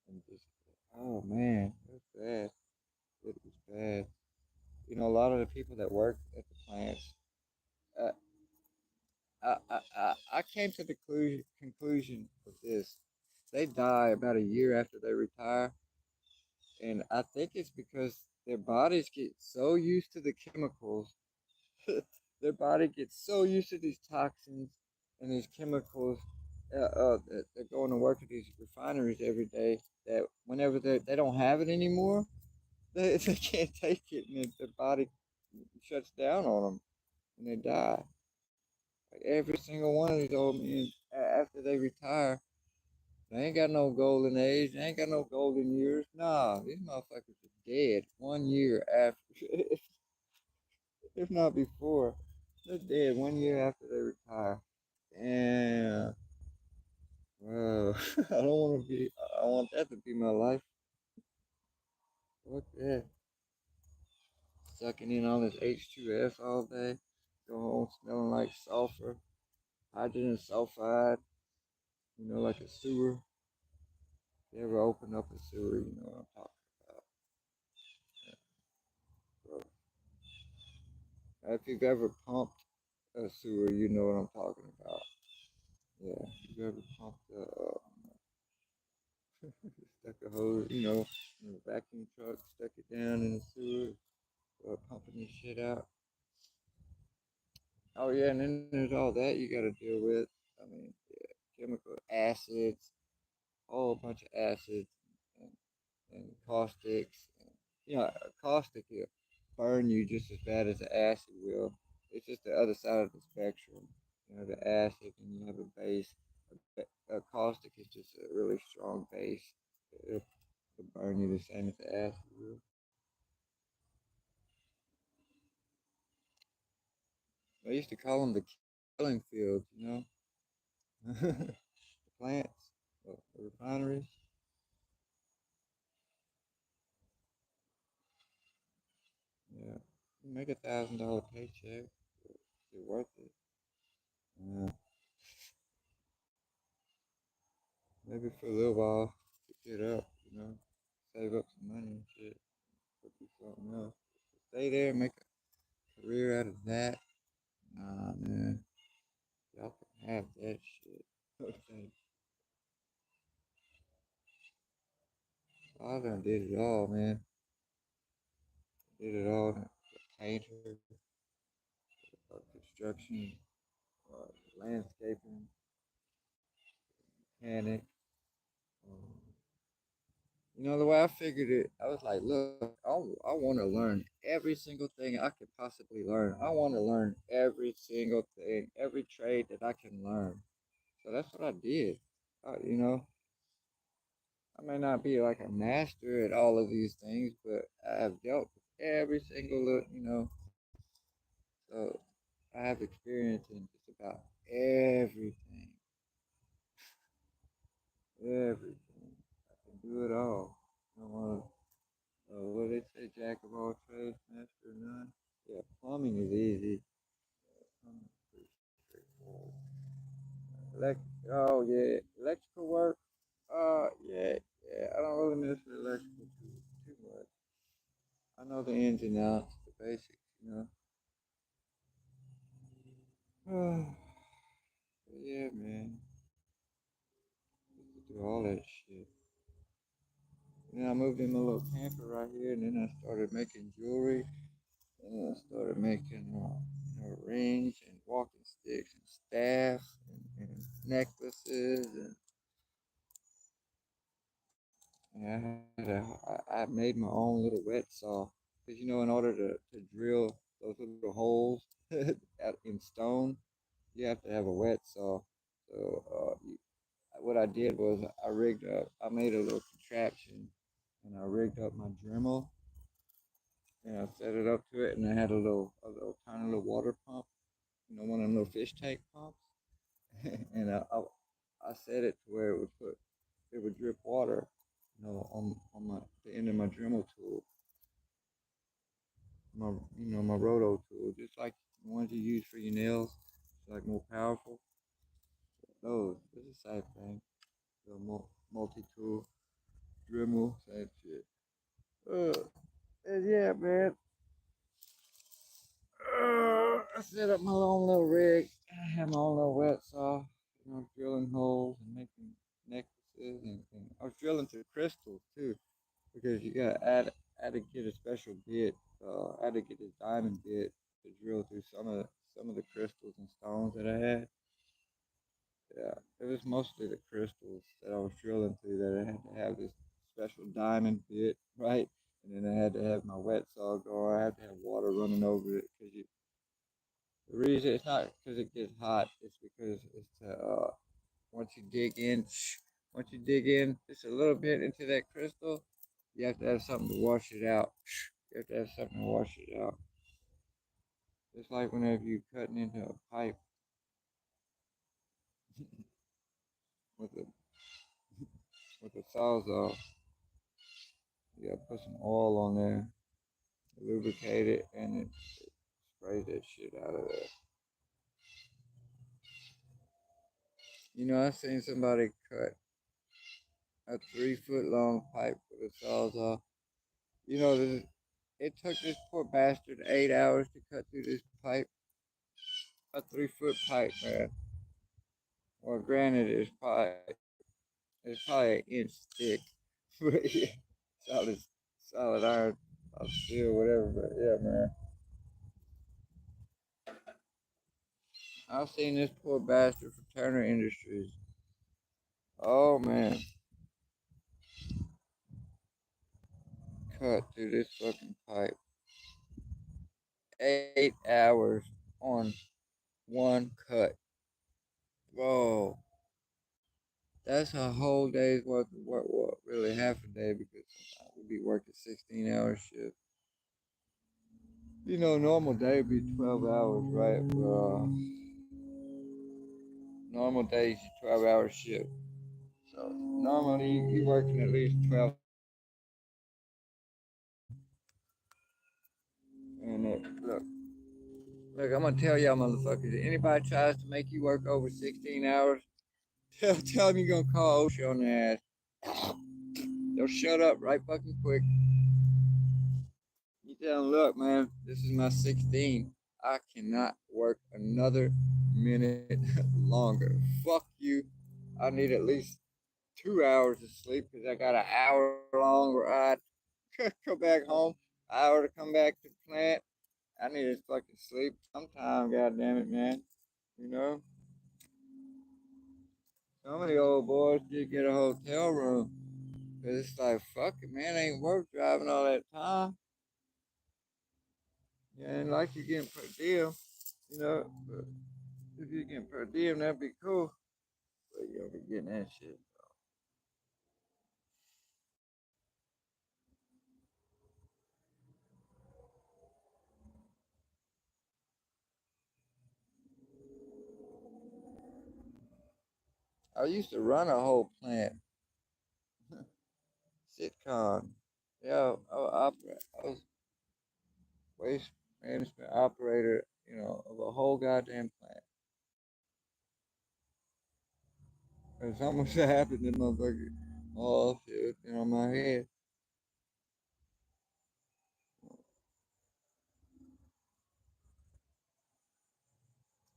And just, oh man, it was bad. It was bad. A lot of the people that work at the plants, uh, I came to the conclusion of this. They die about a year after they retire, and I think it's because their bodies get so used to the chemicals. Their body gets so used to these toxins and these chemicals that they're going to work at these refineries every day that whenever they don't have it anymore, they can't take it, and their body shuts down on them and they die. Like every single one of these old men, after they retire, they ain't got no golden age, they ain't got no golden years. Nah, these motherfuckers are dead 1 year after, if not before. They're dead 1 year after they retire. Damn. Well, I don't want to be. I want that to be my life. Fuck that. Sucking in all this H2S all day. Go home smelling like sulfur, hydrogen sulfide. like a sewer. If you ever open up a sewer, you know what I'm talking about. Bro. If you've ever pumped a sewer, you know what I'm talking about. Yeah, if you've ever pumped stuck a hose, in a vacuum truck, stuck it down in the sewer, pumping the shit out. Oh yeah, and then there's all that you got to deal with. I mean, yeah, chemical acids, a whole bunch of acids, and, and caustics. Caustic will burn you just as bad as the acid will. It's just the other side of the spectrum. The acid, and you have a base. A caustic is just a really strong base. It'll, it'll burn you the same as the acid will. I used to call them the killing fields, the plants, the refineries. Yeah, you make $1,000 paycheck. It's worth it. Yeah, maybe for a little while to get up, save up some money and shit, go do something else. Stay there, make a career out of that. Nah, man, y'all can have that shit. Okay. I done did it all, man. Did it all. Painter, construction, landscaping, mechanic. Um, the way I figured it, I was like, look, I want to learn every single thing I could possibly learn. I want to learn every single thing, every trade that I can learn. So that's what I did. You know, I may not be like a master at all of these things, but I have dealt with every single little, so I have experience in just about everything, everything. I can do it all. I want to, what they say, jack of all trades, master of none. Yeah, plumbing is easy. Plumbing is pretty straightforward. Oh yeah, electrical work. Yeah, yeah. I don't really mess with electrical too much. I know the ins and outs, the basics. But yeah, man. Used to do all that shit. And then I moved in my little camper right here, and then I started making jewelry. And then I started making, rings and walking sticks and staffs and necklaces I made my own little wet saw because in order to drill those little holes in stone, you have to have a wet saw. So what I did was I made a little contraption, and I rigged up my Dremel, and I set it up to it, and I had a little tiny little water pump, one of them little fish tank pumps, and I set it to where it would drip water, on the end of my Dremel tool, my roto tool, just like the ones you use for your nails. It's like more powerful. Those, it's the same thing. The multi tool, Dremel, same shit. And yeah, man. I set up my own little rig. I have my own little wet saw, drilling holes and making necklaces, and I was drilling through crystals too, because you gotta add to get a special bit. I had to get this diamond bit to drill through some of the crystals and stones that I had. Yeah, it was mostly the crystals that I was drilling through that I had to have this special diamond bit, right? And then I had to have my wet saw going. I had to have water running over it because the reason it's not because it gets hot. It's because it's once you dig in, once you dig in just a little bit into that crystal, you have to have something to wash it out. You have to have something to wash it out. It's like whenever you're cutting into a pipe with a with a sawzall, you gotta put some oil on there, lubricate it, and it sprays that shit out of there. You know, I seen somebody cut a 3 foot long pipe with a sawzall. You know, it took this poor bastard 8 hours to cut through this pipe, a 3 foot pipe, man. Well, granted, it's probably an inch thick, but yeah, solid, solid iron, steel, whatever. But yeah, man, I've seen this poor bastard from Turner Industries. Oh man, cut through this fucking pipe. 8 hours on one cut. Whoa, that's a whole day's worth of work. Well, really half a day because sometimes we be working 16-hour shifts. You know, normal day would be 12 hours, right? Normal days, 12-hour shift. So normally you working at least 12. And look, I'm gonna tell y'all motherfuckers. Anybody tries to make you work over 16 hours, tell them you're gonna call OSHA on their ass. They'll shut up right fucking quick. You tell them, look, man, this is my 16. I cannot work another minute longer. Fuck you. I need at least 2 hours of sleep because I got an hour long ride. Come back home, hour to come back to the plant. I need to fucking sleep sometime, god damn it, man. You know? Some of the old boys did get a hotel room. Cause it's like, fuck it, man, ain't work driving all that time. Yeah, and like you're getting per diem, you know. But if you're getting per diem, that'd be cool. But you don't be getting that shit. I used to run a whole plant, sitcom. Yeah, I was waste management operator, of a whole goddamn plant. If something was to happen, then motherfucker, oh shit, on my head.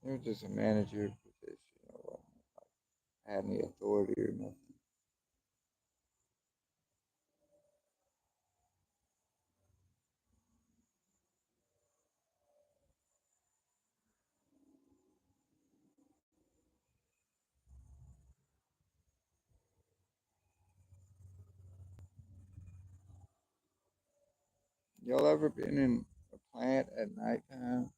It was just a manager position. I had any authority or nothing. Y'all ever been in a plant at nighttime?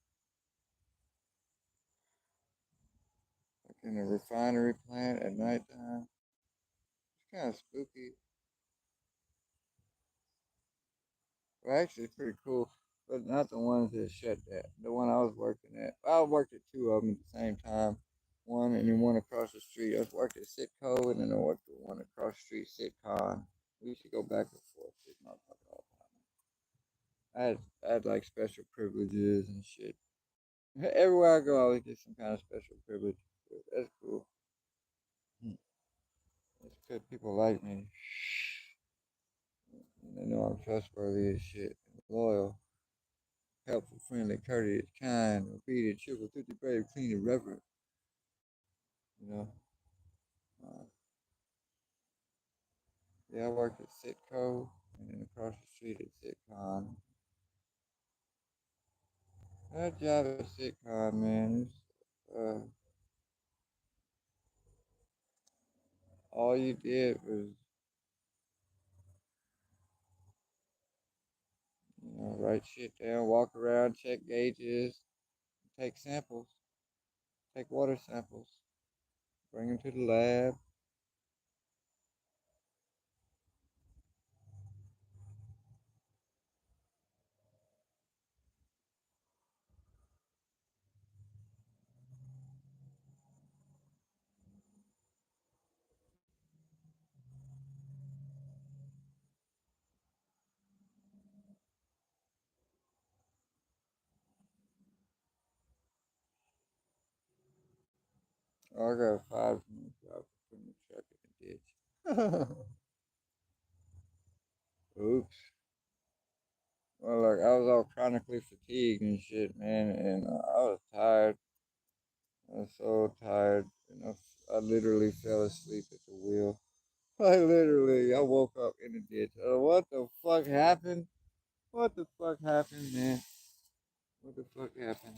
Like in a refinery plant at nighttime? It's kind of spooky. Well, actually, it's pretty cool, but not the ones that shut that. The one I was working at. I worked at two of them at the same time. One and then one across the street. I worked at Sitco and then I worked at one across the street, Sitcon. We used to go back and forth, this motherfucker all the time. I had like special privileges and shit. Everywhere I go, I always get some kind of special privilege. That's cool. It's good people like me. And they know I'm trustworthy as shit. Loyal, helpful, friendly, courteous, kind, obedient, cheerful, thrifty, brave, clean, and reverent. You know? Uh, yeah, I worked at Sitco and then across the street at Sitcon. That job at Sitcon, man, all you did was, write shit down, walk around, check gauges, take samples, take water samples, bring them to the lab. Oh, I got fired from the job for putting the truck in the ditch. Oops. Well, like I was all chronically fatigued and shit, man, and I was tired. I was so tired, and I literally fell asleep at the wheel. I woke up in the ditch. What the fuck happened? What the fuck happened, man? What the fuck happened?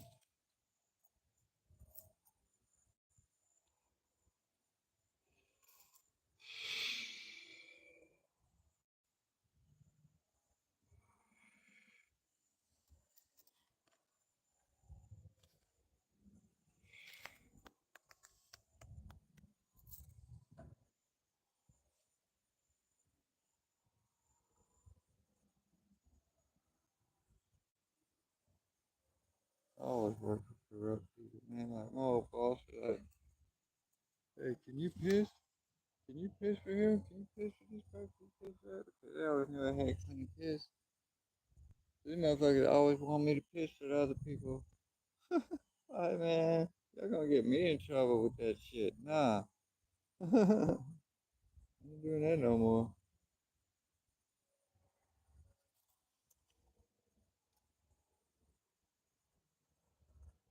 I always work for corrupt people, man. Like my old boss, was like, hey, can you piss? Can you piss for him? Can you piss for this person? Can you piss for that? Because they always knew I had clean piss. These motherfuckers always want me to piss for the other people. Like, man, y'all gonna get me in trouble with that shit. Nah. I ain't doing that no more.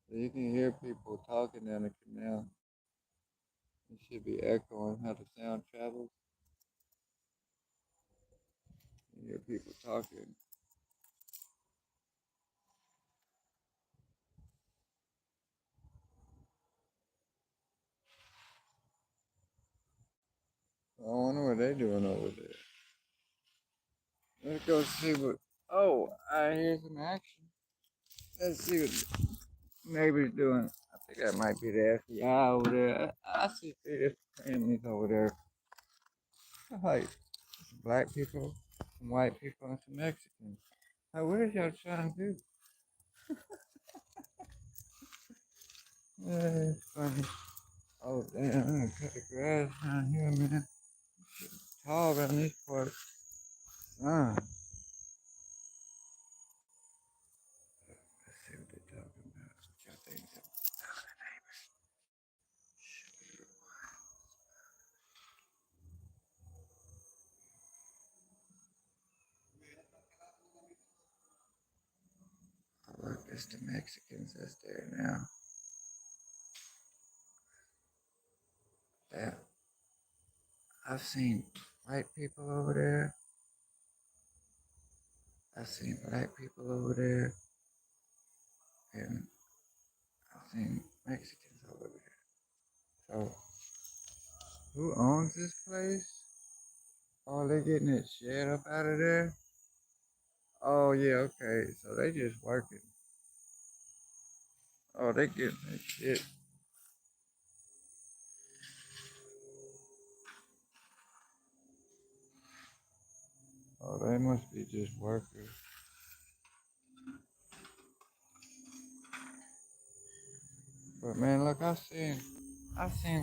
So you can hear people talking down the canal. It should be echoing how the sound travels. You hear people talking. I wonder what they doing over there. Let's go see what. Oh, I hear some action. Let's see what neighbor's doing. I think that might be the FBI over there. I see three different families over there. Like some black people, some white people, and some Mexicans. Like, what is y'all trying to do? It's funny. Oh, damn, I'm gonna cut the grass down here, man. Tall around this part. Let's see what they're talking about. What y'all think? Oh, look, it's the Mexicans that's there now. Yeah, I've seen white people over there. I've seen black people over there. And I've seen Mexicans over there. So, who owns this place? Oh, they're getting it shed up out of there? Oh, yeah, okay. So they just working. Oh, they getting this shit. Oh, they must be just workers. But man, look, I seen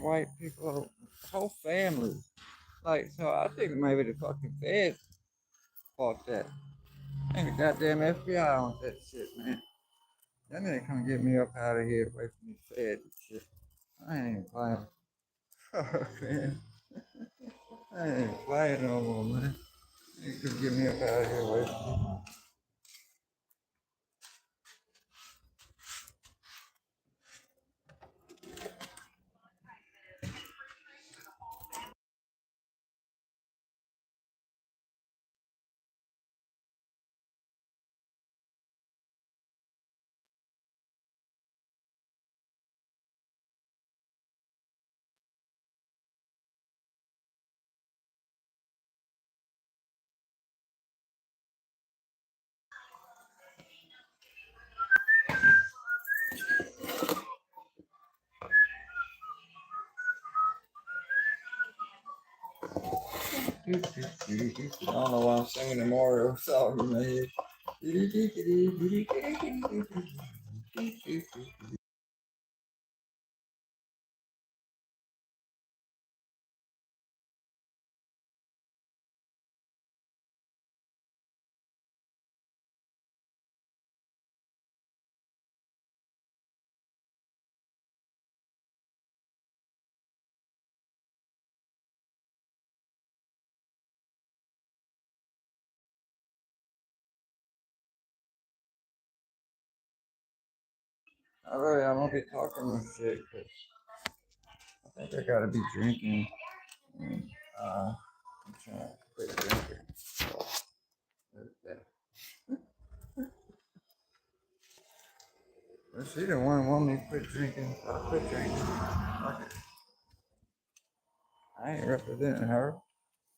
white people, whole families. Like, so I think maybe the fucking feds fought that. I think the goddamn FBI owns that shit, man. That nigga come get me up out of here away from these feds and shit. I ain't even playing. Oh, man. I ain't even playing no more, man. Nigga come get me up out of here away from me. I don't know why I'm singing the Mario song in my head. I'm gonna be talking my shit, 'cause I think I gotta be drinking. And, I'm trying to quit drinking. So, there's that. But she the one want me to quit drinking. So I quit drinking. Fuck it. I ain't representing her.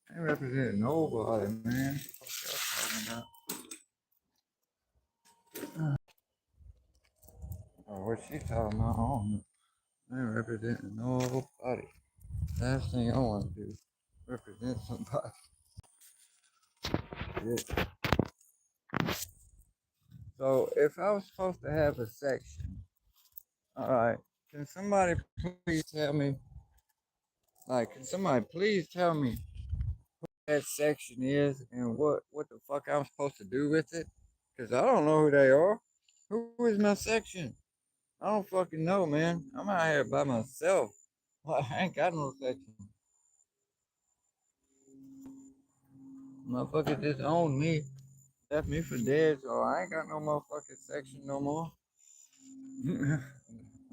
I ain't representing nobody, man. What the fuck y'all talking about? Or what she talking about, I don't know. I ain't representing nobody. Last thing I want to do, represent somebody. Yeah. So if I was supposed to have a section, all right, can somebody please tell me, like, can somebody please tell me that section is and what the fuck I'm supposed to do with it? Cause I don't know who they are. Who is my section? I don't fucking know, man. I'm out here by myself. Well, I ain't got no section. Motherfucker just owned me, left me for dead, so I ain't got no motherfucking section no more.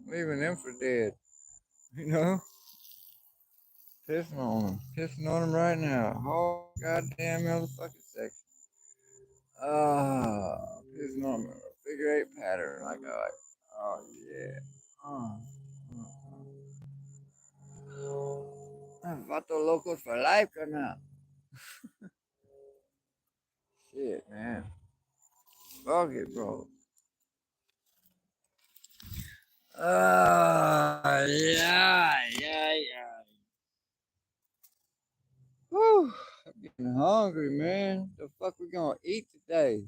Leaving them for dead, you know? Pissing on them right now. Whole goddamn motherfucking section. Pissing on them. Figure eight pattern, like, oh yeah. Uh, Vato locos for life, now. Shit, man. Fuck it, bro. Yeah. Whew, I'm getting hungry, man. The fuck we gonna eat today?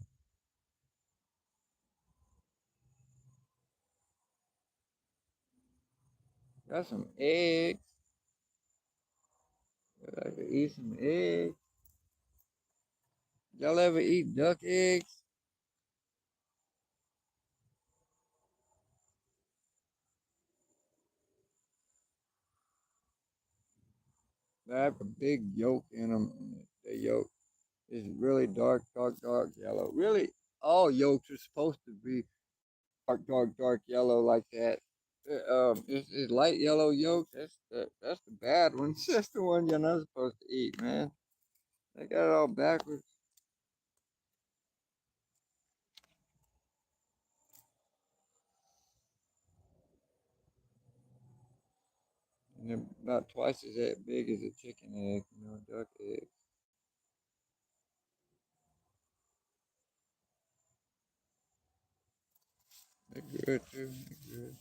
Got some eggs. I could eat some eggs. Y'all ever eat duck eggs? They have a big yolk in them. The yolk is really dark yellow. Really, all yolks are supposed to be dark yellow like that. It's light yellow yolk. That's the bad ones. That's the one you're not supposed to eat, man. They got it all backwards. And they're about twice as that big as a chicken egg, duck egg. They're good too. They're good.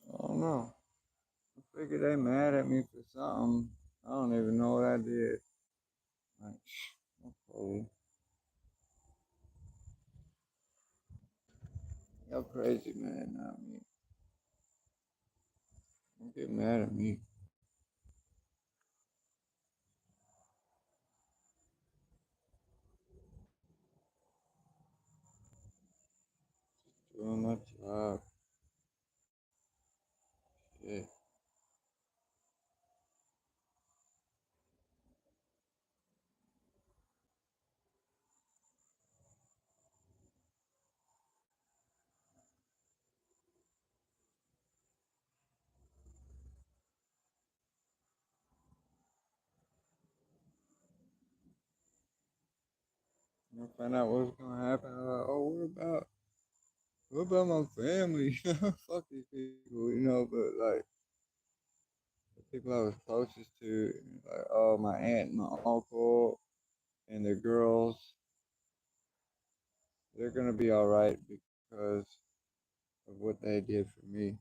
I don't know. I figure they mad at me for something. I don't even know what I did. Like, okay. Y'all crazy, man, not me. Don't get mad at me. Doing my job. Shit. I'll find out what's gonna happen. Oh, what about? what about my family? Fuck these people, but like the people I was closest to, like my aunt and my uncle and the girls, they're gonna be all right because of what they did for me,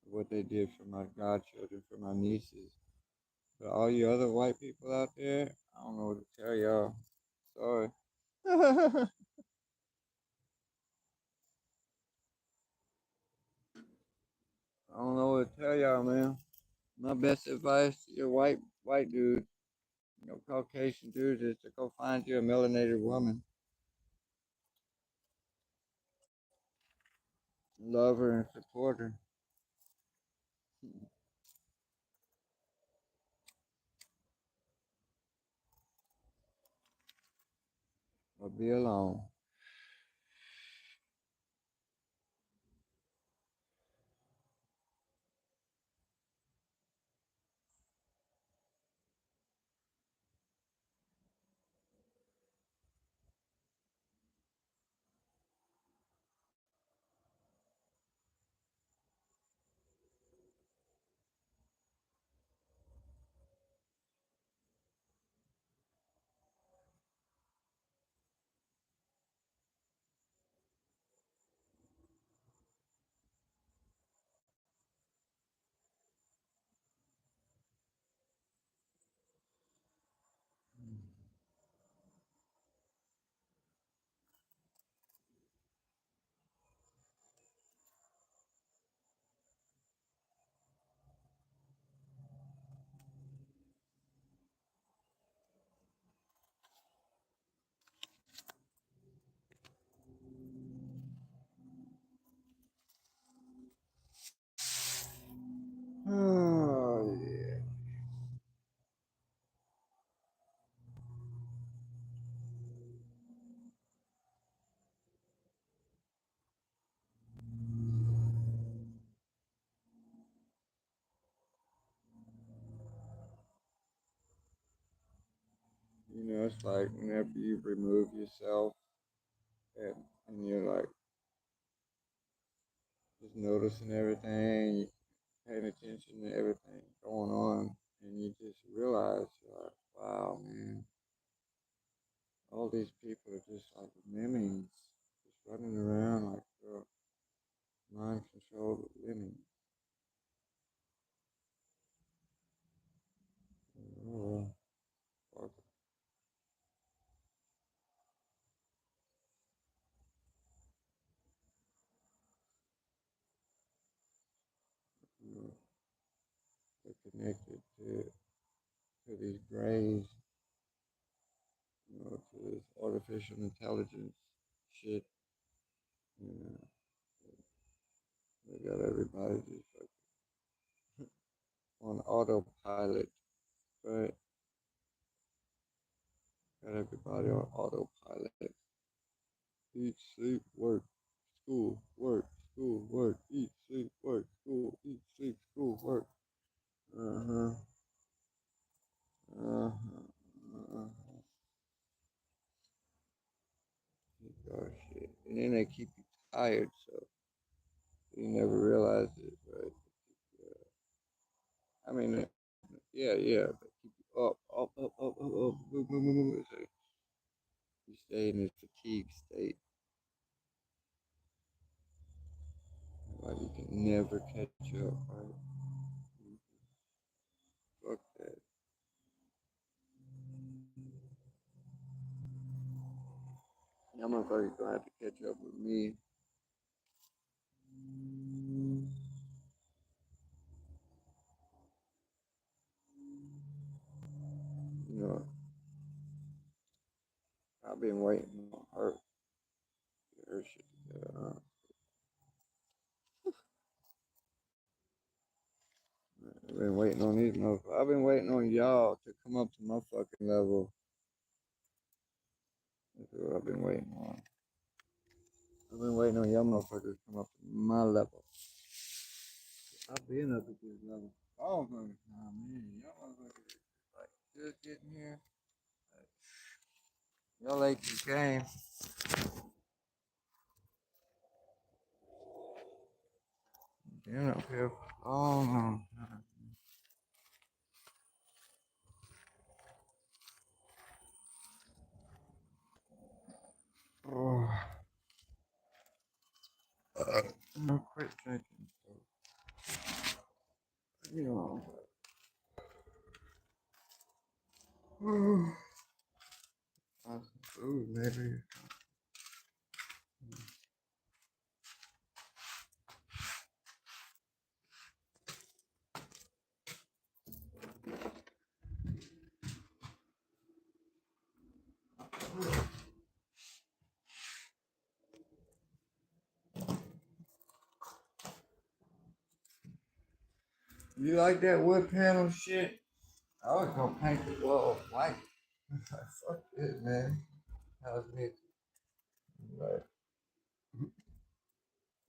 what they did for my godchildren, for my nieces. But all you other white people out there, I don't know what to tell y'all. Sorry. I don't know what to tell y'all, man. My best advice to your white dude, Caucasian dude, is to go find you a melanated woman, love her and support her, or be alone. Oh yeah. It's like whenever you remove yourself and, and you're like just noticing everything, paying attention to everything going on, and you just realize, you're like, wow, man, all these people are just like lemmings, just running around like mind controlled lemmings. Oh, fuck, you know, they're connected to these grays, to this artificial intelligence shit. You know, they got everybody just like on autopilot, but got everybody on autopilot. Eat, sleep, work, school, work, school, work, eat, sleep, work, school, eat, sleep, school, work. Uh huh. Uh huh. Uh huh. Oh shit. And then they keep you tired, so you never realize it, right? I mean, yeah, yeah, but keep you up. Move, move, move, move. So you stay in this fatigue state, like you can never catch up, right? Fuck that. Y'all motherfuckers gonna have to catch up with me. You know, I've been waiting on her, get her shit together. I've been waiting on these motherfuckers. I've been waiting on y'all to come up to my fucking level. That's what I've been waiting on. I've been waiting on y'all motherfuckers to come up to my level. I've been up at this level. Oh, nah, man. Y'all motherfuckers like just getting here. Like, y'all late to the game. Been up here for a long time. Oh, I'm quit drinking. You know. Some food, maybe. You like that wood panel shit? I was gonna paint the wall white. Fuck it, man. How's it? Like,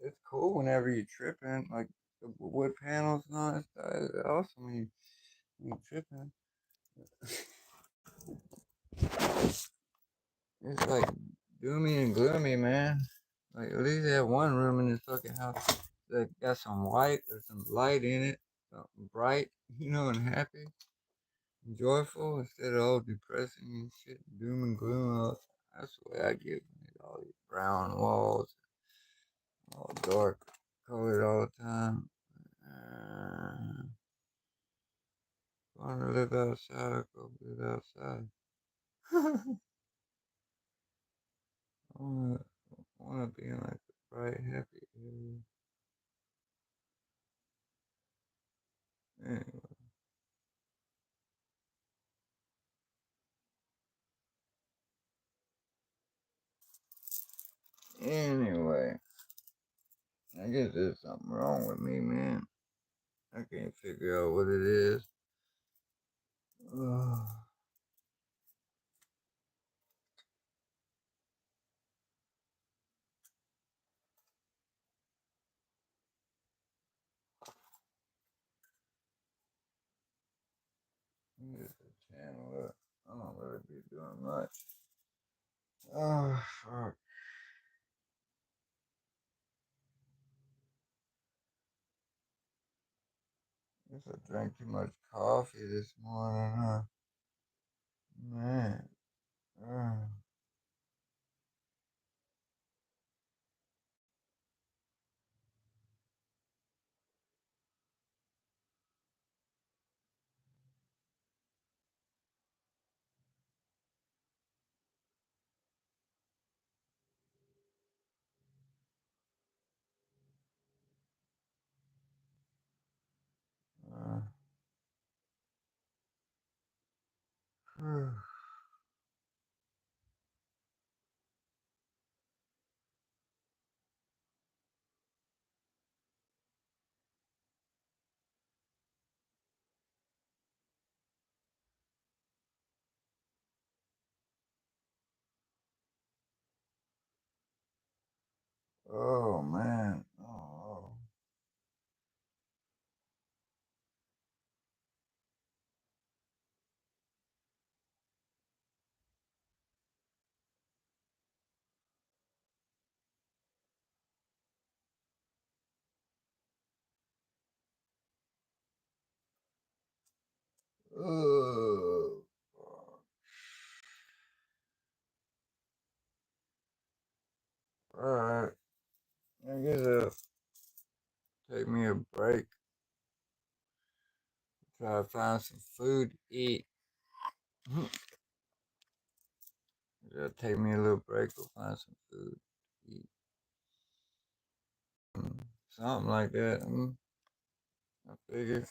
it's cool whenever you're tripping, like the wood panels and all that stuff. It's awesome when you tripping. It's like doomy and gloomy, man. Like at least have one room in this fucking house that got some white or some light in it, something bright, and happy, and joyful instead of all depressing and shit, doom and gloom. That's the way I get when it's all these brown walls, all dark colored all the time. Uh, Want to live outside, I go live outside. I wanna be in like a bright, happy area. Anyway, I guess there's something wrong with me, man. I can't figure out what it is. Ugh. Just a channel up. I don't really be doing much. Oh, fuck. Guess I drank too much coffee this morning, huh? Man. Ugh. Uh, oh, man. Oh. Oh. Alright. I guess I'll take me a break. Try to find some food to eat. It'll take me a little break to find some food to eat. Something like that. I figure.